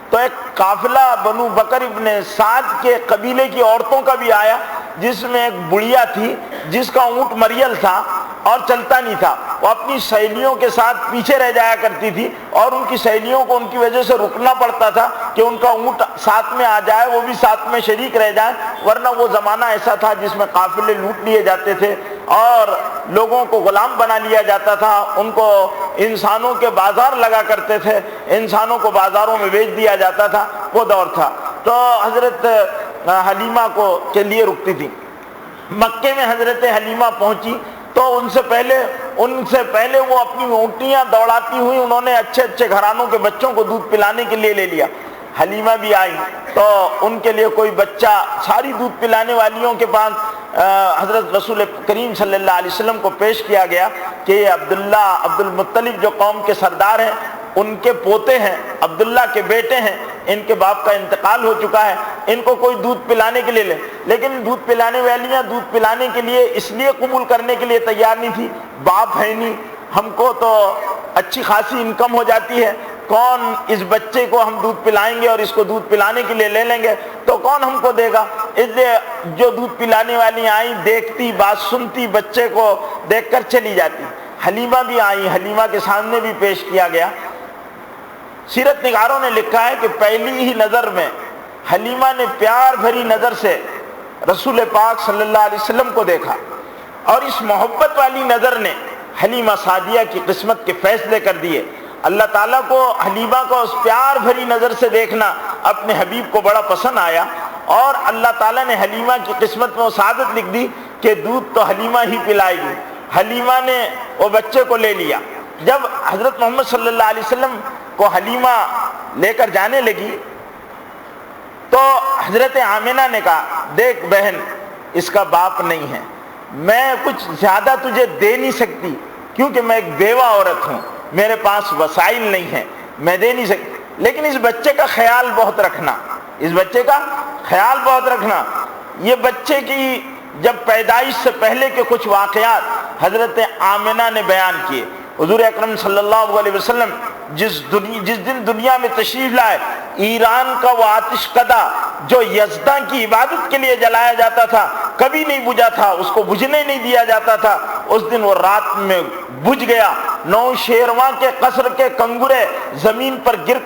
S1: تو ایک قافلہ بنو بکر ابن سعد کے قبیلے کی عورتوں کا بھی آیا، جس میں ایک بڑھیا تھی جس کا اونٹ مریل تھا اور چلتا نہیں تھا۔ وہ اپنی سہیلیوں کے ساتھ پیچھے رہ جایا کرتی تھی، اور ان کی سہیلیوں کو ان کی وجہ سے رکنا پڑتا تھا کہ ان کا اونٹ ساتھ میں آ جائے، وہ بھی ساتھ میں شریک رہ جائے، ورنہ وہ زمانہ ایسا تھا جس میں قافلے لوٹ لیے جاتے تھے اور لوگوں کو غلام بنا لیا جاتا تھا، ان کو انسانوں کے بازار لگا کرتے تھے، انسانوں کو بازاروں میں بیچ دیا جاتا تھا، وہ دور تھا۔ تو حضرت حلیمہ کو کے لیے رکتی تھی۔ مکے میں حضرت حلیمہ پہنچی تو ان سے پہلے وہ اپنی اونٹیاں دوڑاتی ہوئی انہوں نے اچھے اچھے گھرانوں کے بچوں کو دودھ پلانے کے لیے لے لیا۔ حلیمہ بھی آئی تو ان کے لیے کوئی بچہ، ساری دودھ پلانے والیوں کے پاس حضرت رسول کریم صلی اللہ علیہ وسلم کو پیش کیا گیا کہ یہ عبداللہ، عبد المطلب جو قوم کے سردار ہیں، ان کے پوتے ہیں، عبداللہ کے بیٹے ہیں، ان کے باپ کا انتقال ہو چکا ہے، ان کو کوئی دودھ پلانے کے لیے لے۔ لیکن دودھ پلانے والیاں دودھ پلانے کے لیے اس لیے قبول کرنے کے لیے تیار نہیں تھی، باپ ہے نہیں، ہم کو تو اچھی خاصی انکم ہو جاتی ہے، کون اس بچے کو ہم دودھ پلائیں گے اور اس کو دودھ پلانے کے لیے لے لیں گے تو کون ہم کو دے گا؟ اس لیے جو دودھ پلانے والی آئیں، دیکھتی، بات سنتی، بچے کو دیکھ کر چلی جاتی۔ حلیمہ بھی آئی، حلیمہ کے سامنے بھی پیش کیا گیا۔ سیرت نگاروں نے لکھا ہے کہ پہلی ہی نظر میں حلیمہ نے پیار بھری نظر سے رسول پاک صلی اللہ علیہ وسلم کو دیکھا، اور اس محبت والی نظر نے حلیمہ سعدیہ کی قسمت کے فیصلے کر دیے۔ اللہ تعالیٰ کو حلیمہ کو اس پیار بھری نظر سے دیکھنا اپنے حبیب کو بڑا پسند آیا، اور اللہ تعالیٰ نے حلیمہ کی قسمت میں وہ سعادت لکھ دی کہ دودھ تو حلیمہ ہی پلائے گی۔ حلیمہ نے وہ بچے کو لے لیا۔ جب حضرت محمد صلی اللہ علیہ وسلم کو حلیمہ لے کر جانے لگی تو حضرت آمنہ نے کہا، دیکھ بہن، اس کا باپ نہیں ہے، میں کچھ زیادہ تجھے دے نہیں سکتی کیونکہ میں ایک بیوہ عورت ہوں، میرے پاس وسائل نہیں ہیں، میں دے نہیں سکتی، لیکن اس بچے کا خیال بہت رکھنا، اس بچے کا خیال بہت رکھنا۔ یہ بچے کی جب پیدائش سے پہلے کے کچھ واقعات حضرت آمنہ نے بیان کیے۔ حضور اکرم صلی اللہ علیہ وسلم جس دن دنیا میں تشریف لائے، ایران کا وہ آتش کدہ جو یزداں کی عبادت کے لیے جلایا جاتا تھا کبھی نہیں بجھا تھا، اس کو بجھنے نہیں دیا جاتا تھا، اس دن وہ رات میں بجھ گیا۔ نو شیرواں کے قصر کے کنگرے زمین پر گر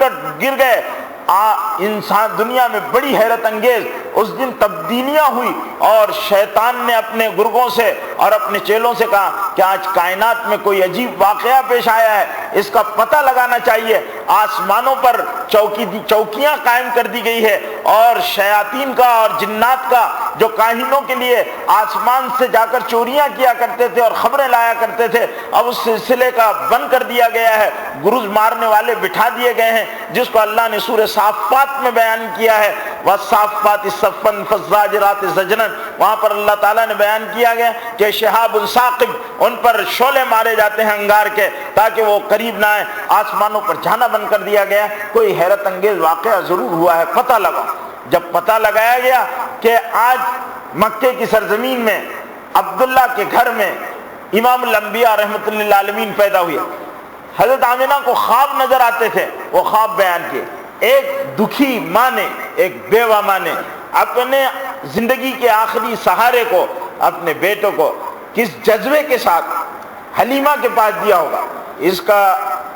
S1: گئے، انسان دنیا میں بڑی حیرت انگیز اس دن تبدیلیاں ہوئی، اور شیطان نے اپنے گرگوں سے اور اپنے چیلوں سے کہا کہ آج کائنات میں کوئی عجیب واقعہ پیش آیا ہے، اس کا پتہ لگانا چاہیے۔ آسمانوں پر چوکیاں قائم کر دی گئی ہے، اور شیاطین کا اور جنات کا جو کاہنوں کے لیے آسمان سے جا کر چوریاں کیا کرتے تھے اور خبریں لایا کرتے تھے، اب اس سلسلے کا بند کر دیا گیا ہے، گرز مارنے والے بٹھا دیے گئے ہیں، جس کو اللہ نے سورہ صافات میں بیان کیا ہے، وَالصَّافَّاتِ صَفًّا فَالزَّاجِرَاتِ زَجْرًا۔ وہاں پر اللہ تعالیٰ نے بیان کیا گیا کہ شہاب ثاقب، ان پر شعلے مارے جاتے ہیں انگار کے تاکہ وہ قریب نہ آئیں، آسمانوں پر جانا بند کر دیا گیا۔ کوئی حیرت انگیز واقعہ ضرور ہوا ہے، پتہ لگا۔ جب پتہ لگایا گیا کہ آج مکے کی سرزمین میں عبداللہ کے گھر میں امام الانبیاء رحمۃ اللہ عالمین پیدا ہوئے، حضرت آمنہ کو خواب نظر آتے تھے، وہ خواب بیان کیے۔ ایک دکھی ماں نے، ایک بیوہ ماں نے اپنے زندگی کے آخری سہارے کو، اپنے بیٹوں کو کس جذبے کے ساتھ حلیمہ کے پاس دیا ہوگا، اس کا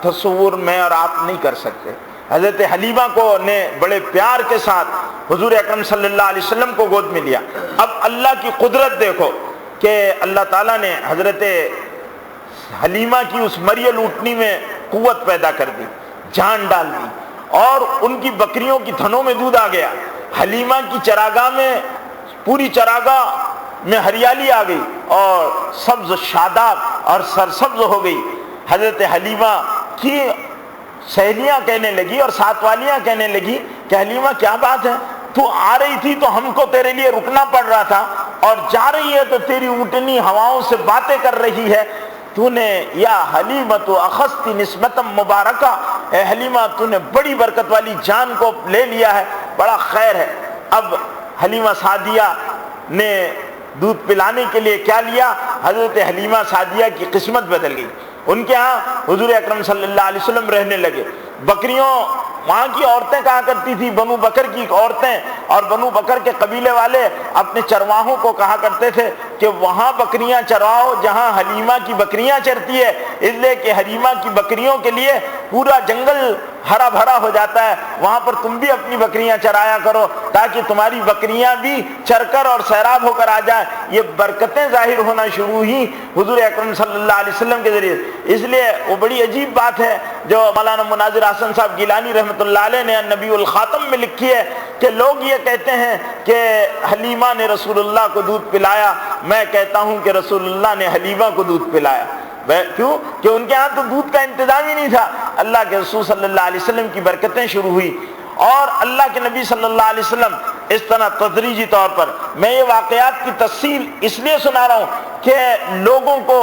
S1: تصور میں اور آپ نہیں کر سکتے۔ حضرت حلیمہ کو نے بڑے پیار کے ساتھ حضور اکرم صلی اللہ علیہ وسلم کو گود میں لیا۔ اب اللہ کی قدرت دیکھو کہ اللہ تعالیٰ نے حضرت حلیمہ کی اس مریل اونٹنی میں قوت پیدا کر دی، جان ڈال دی، اور ان کی بکریوں کی تھنوں میں دودھ آ گیا۔ حلیمہ کی چراگاہ میں، پوری چراگاہ میں ہریالی آ گئی اور سبز شاداب اور سرسبز ہو گئی۔ حضرت حلیمہ کی سہیلیاں کہنے لگی اور ساتھ والیاں کہنے لگی کہ حلیمہ کیا بات ہے، تو آ رہی تھی تو ہم کو تیرے لیے رکنا پڑ رہا تھا، اور جا رہی ہے تو تیری اونٹنی ہواؤں سے باتیں کر رہی ہے، تو نے یا حلیمۃ اخذت نسمۃ مبارکہ، اے حلیمہ تو نے بڑی برکت والی جان کو لے لیا ہے، بڑا خیر ہے۔ اب حلیمہ سعدیہ نے دودھ پلانے کے لیے کیا لیا، حضرت حلیمہ سعدیہ کی قسمت بدل گئی۔ ان کے ہاں حضور اکرم صلی اللہ علیہ وسلم رہنے لگے۔ بکریوں، وہاں کی عورتیں کہا کرتی تھی، بنو بکر کی عورتیں اور بنو بکر کے قبیلے والے اپنے چرواہوں کو کہا کرتے تھے کہ وہاں بکریاں چراؤ جہاں حلیمہ کی بکریاں چرتی ہے، اس لیے کہ حلیمہ کی بکریوں کے لیے پورا جنگل ہرا بھرا ہو جاتا ہے، وہاں پر تم بھی اپنی بکریاں چرایا کرو تاکہ تمہاری بکریاں بھی چر کر اور سیراب ہو کر آ جائیں۔ یہ برکتیں ظاہر ہونا شروع ہوئی حضور اکرم صلی اللہ علیہ وسلم کے ذریعے۔ اس لیے وہ بڑی عجیب بات ہے جو مولانا مناظر حسن صاحب گیلانی رحمۃ اللہ علیہ نے نبی الخاتم میں لکھی ہے کہ لوگ یہ کہتے ہیں کہ حلیمہ نے رسول اللہ کو دودھ پلایا، میں کہتا ہوں کہ رسول اللہ نے حلیمہ کو دودھ پلایا۔ کیوں کہ ان کے ہاں تو دودھ کا انتظام ہی نہیں تھا۔ اللہ کے رسول صلی اللہ علیہ وسلم کی برکتیں شروع ہوئی، اور اللہ کے نبی صلی اللہ علیہ وسلم اس طرح تدریجی طور پر، میں یہ واقعات کی تفصیل اس لیے سنا رہا ہوں کہ لوگوں کو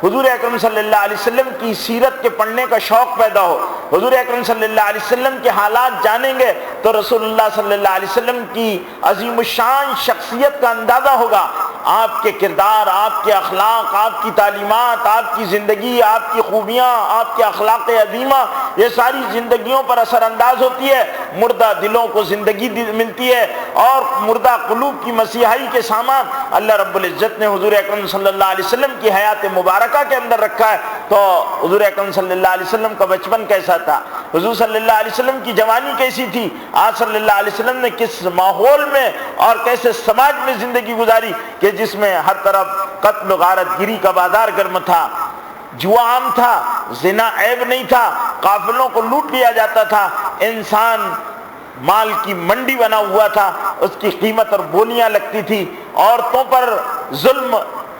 S1: حضور اکرم صلی اللہ علیہ وسلم کی سیرت کے پڑھنے کا شوق پیدا ہو۔ حضور اکرم صلی اللہ علیہ وسلم کے حالات جانیں گے تو رسول اللہ صلی اللہ علیہ وسلم کی عظیم الشان شخصیت کا اندازہ ہوگا۔ آپ کے کردار، آپ کے اخلاق، آپ کی تعلیمات، آپ کی زندگی، آپ کی خوبیاں، آپ کے اخلاق عظیمہ، یہ ساری زندگیوں پر اثر انداز ہوتی ہے۔ مردہ دلوں کو زندگی ملتی ہے، اور مردہ قلوب کی مسیحائی کے سامان اللہ رب العزت نے حضور اکرم صلی اللہ علیہ وسلم کی حیات مبارکہ کے اندر رکھا ہے۔ تو حضور اکرم صلی اللہ علیہ وسلم کا بچپن کیسا تھا، حضور صلی اللہ علیہ وسلم کی جوانی کیسی تھی، آج صلی اللہ علیہ وسلم نے کس ماحول میں اور کیسے سماج میں زندگی گزاری کہ جس میں ہر طرف قتل و غارت گری کا بازار گرم تھا، جوا عام تھا، زنا عیب نہیں تھا، قافلوں کو لوٹ لیا جاتا تھا، انسان مال کی منڈی بنا ہوا تھا، اس کی قیمت اور بولیاں لگتی تھی، عورتوں پر ظلم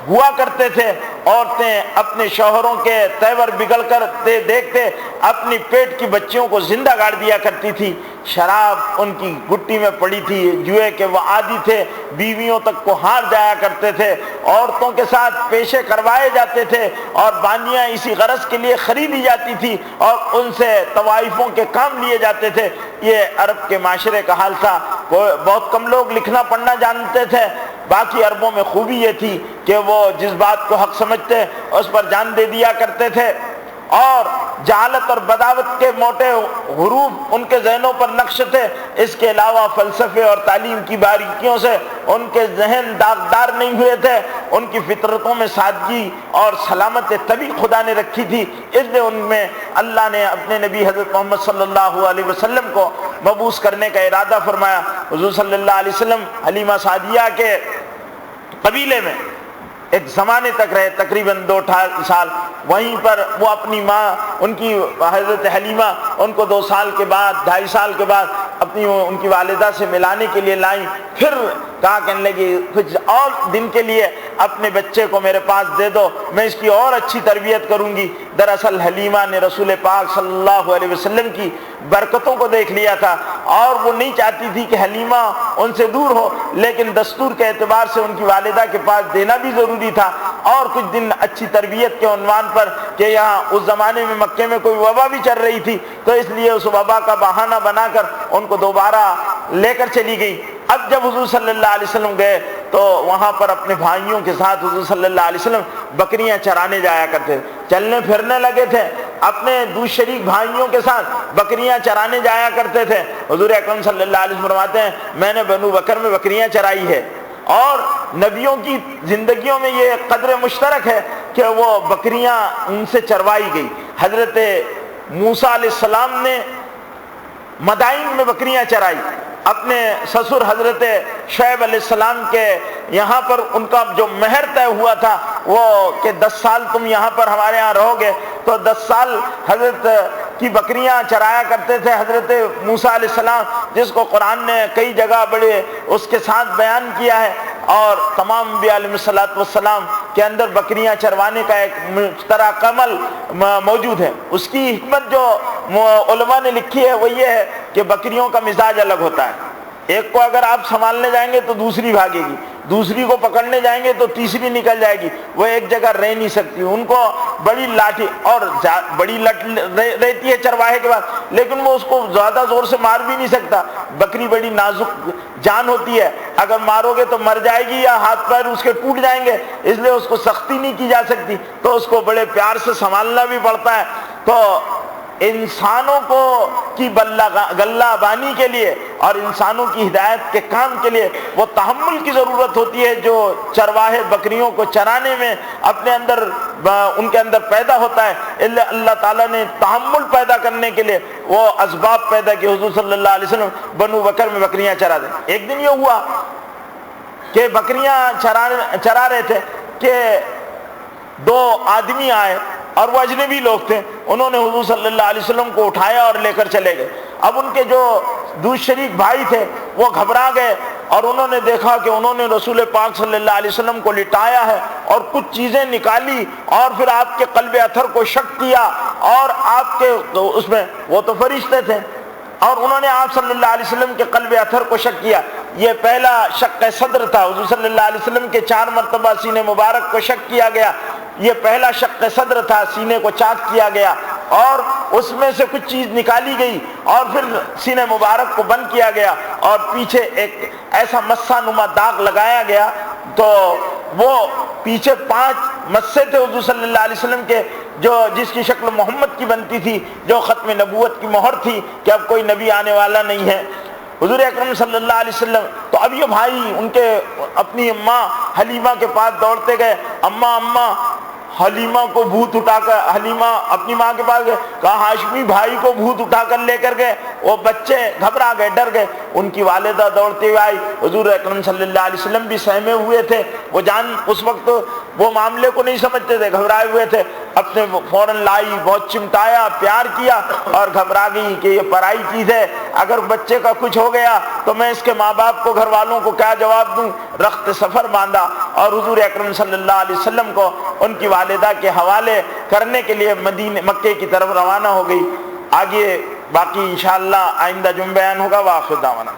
S1: ہوا کرتے تھے، عورتیں اپنے شوہروں کے تیور بگڑ کر دیکھتے اپنی پیٹ کی بچیوں کو زندہ گاڑ دیا کرتی تھی، شراب ان کی گٹی میں پڑی تھی، جوئے کے وہ عادی تھے، بیویوں تک کو ہار جایا کرتے تھے، عورتوں کے ساتھ پیشے کوائے جاتے تھے، اور باندیاں اسی غرض کے لیے خریدی جاتی تھی اور ان سے طوائفوں کے کام لیے جاتے تھے۔ یہ عرب کے معاشرے کا حال تھا۔ بہت کم لوگ لکھنا پڑھنا جانتے تھے، باقی عربوں میں خوبی یہ تھی کہ وہ جس بات کو حق سمجھتے اس پر جان دے دیا کرتے تھے، اور جہالت اور بداوت کے موٹے حروف ان کے ذہنوں پر نقش تھے، اس کے علاوہ فلسفے اور تعلیم کی باریکیوں سے ان کے ذہن داغدار نہیں ہوئے تھے، ان کی فطرتوں میں سادگی اور سلامت طبی خدا نے رکھی تھی، اس لیے ان میں اللہ نے اپنے نبی حضرت محمد صلی اللہ علیہ وسلم کو مبعوث کرنے کا ارادہ فرمایا۔ حضور صلی اللہ علیہ وسلم حلیمہ سعدیہ کے قبیلے میں ایک زمانے تک رہے، تقریباً 2 سال۔ وہیں پر وہ اپنی ماں، ان کی حضرت حلیمہ ان کو 2 سال کے بعد، 2.5 سال کے بعد ان کی والدہ سے ملانے کے لیے لائیں۔ پھر کہا کہنے لگی کچھ اور دن کے لیے اپنے بچے کو میرے پاس دے دو، میں اس کی اور اچھی تربیت کروں گی۔ دراصل حلیمہ نے رسول پاک صلی اللہ علیہ وسلم کی برکتوں کو دیکھ لیا تھا، اور وہ نہیں چاہتی تھی کہ حلیمہ ان سے دور ہو، لیکن دستور کے اعتبار سے ان کی والدہ کے پاس دینا بھی ضروری تھا، اور کچھ دن اچھی تربیت کے عنوان پر کہ یہاں اس زمانے میں مکے میں کوئی وبا بھی چل رہی تھی، تو اس لیے اس وبا کا بہانہ بنا کر ان کو دوبارہ لے کر چلی گئی۔ اب جب حضور صلی اللہ علیہ وسلم گئے تو وہاں پر اپنے بھائیوں کے ساتھ حضور صلی اللہ علیہ وسلم بکریاں چرانے جایا کرتے تھے، چلنے پھرنے لگے تھے، اپنے دوسرے شریک بھائیوں کے ساتھ بکریاں چرانے جایا کرتے تھے۔ حضور اکرم صلی اللہ علیہ وسلم فرماتے ہیں میں نے بنو بکر میں بکریاں چرائی ہے، اور نبیوں کی زندگیوں میں یہ قدر مشترک ہے کہ وہ بکریاں ان سے چروائی گئی۔ حضرت موسیٰ علیہ السلام نے مدائن میں بکریاں چرائی، اپنے سسر حضرت شعیب علیہ السلام کے یہاں پر ان کا جو مہر طے ہوا تھا وہ کہ 10 سال تم یہاں پر ہمارے یہاں رہو گے، تو 10 سال حضرت کی بکریاں چرایا کرتے تھے حضرت موسیٰ علیہ السلام، جس کو قرآن نے کئی جگہ بڑے اس کے ساتھ بیان کیا ہے، اور تمام انبیاء علیہ السلام کے اندر بکریاں چروانے کا ایک مشترک عمل موجود ہے۔ اس کی حکمت جو علماء نے لکھی ہے وہ یہ ہے کہ بکریوں کا مزاج الگ ہوتا ہے، ایک کو اگر آپ سنبھالنے جائیں گے تو دوسری بھاگے گی، دوسری کو پکڑنے جائیں گے تو تیسری نکل جائے گی، وہ ایک جگہ رہ نہیں سکتی، ان کو بڑی لاٹھی اور بڑی لٹ رہتی ہے چرواہے کے بعد، لیکن وہ اس کو زیادہ زور سے مار بھی نہیں سکتا، بکری بڑی نازک جان ہوتی ہے، اگر مارو گے تو مر جائے گی یا ہاتھ پیر اس کے ٹوٹ جائیں گے، اس لیے اس کو سختی نہیں کی جا سکتی، تو اس کو بڑے پیار سے سنبھالنا بھی پڑتا ہے۔ تو انسانوں کو کی گلہ بانی کے لیے اور انسانوں کی ہدایت کے کام کے لیے وہ تحمل کی ضرورت ہوتی ہے جو چرواہے بکریوں کو چرانے میں اپنے اندر ان کے اندر پیدا ہوتا ہے۔ اللہ تعالیٰ نے تحمل پیدا کرنے کے لیے وہ اسباب پیدا کیے۔ حضور صلی اللہ علیہ وسلم بنو بکر میں بکریاں چرا دیں۔ ایک دن یہ ہوا کہ بکریاں چرا رہے تھے کہ 2 آدمی آئے اور وہ اجنبی لوگ تھے، انہوں نے حضور صلی اللہ علیہ وسلم کو اٹھایا اور لے کر چلے گئے۔ اب ان کے جو دوسرے شریک بھائی تھے وہ گھبرا گئے، اور انہوں نے دیکھا کہ انہوں نے رسول پاک صلی اللہ علیہ وسلم کو لٹایا ہے اور کچھ چیزیں نکالی، اور پھر آپ کے قلب اطہر کو شک کیا، اور آپ کے اس میں وہ تو فرشتے تھے، اور انہوں نے آپ صلی اللہ علیہ وسلم کے قلب اطہر کو شک کیا۔ یہ پہلا شق صدر تھا، حضور صلی اللہ علیہ وسلم کے 4 مرتبہ سینے مبارک کو شک کیا گیا، یہ پہلا شق صدر تھا، سینے کو چاک کیا گیا اور اس میں سے کچھ چیز نکالی گئی، اور پھر سینے مبارک کو بند کیا گیا، اور پیچھے ایک ایسا مسا نما داغ لگایا گیا، تو وہ پیچھے 5 مسے تھے حضور صلی اللہ علیہ وسلم کے، جو جس کی شکل محمد کی بنتی تھی، جو ختم نبوت کی مہر تھی کہ اب کوئی نبی آنے والا نہیں ہے۔ حضور اکرم صلی اللہ علیہ وسلم تو اب یہ بھائی ان کے اپنی اماں حلیمہ کے پاس دوڑتے گئے، اماں حلیمہ کو بھوت اٹھا کر، حلیمہ اپنی ماں کے پاس گئے، کہا ہاشمی بھائی کو بھوت اٹھا کر لے کر گئے، وہ بچے گھبرا گئے، ڈر گئے، ان کی والدہ دوڑتے ہوئے آئی، حضور اکرم صلی اللہ علیہ وسلم بھی سہمے ہوئے تھے، وہ اس وقت وہ معاملے کو نہیں سمجھتے تھے، گھبرائے ہوئے تھے، اپنے فوراً لائی، بہت چمٹایا، پیار کیا، اور گھبرا گئی کہ یہ پرائی چیز ہے، اگر بچے کا کچھ ہو گیا تو میں اس کے ماں باپ کو، گھر والوں کو کیا جواب دوں، رخت سفر باندھا، اور حضور اکرم صلی اللہ علیہ وسلم کو ان کی والدہ کے حوالے کرنے کے لیے مکے کی طرف روانہ ہو گئی۔ آگے باقی انشاءاللہ آئندہ جمعہ بیان ہوگا۔ وآخر دعوانا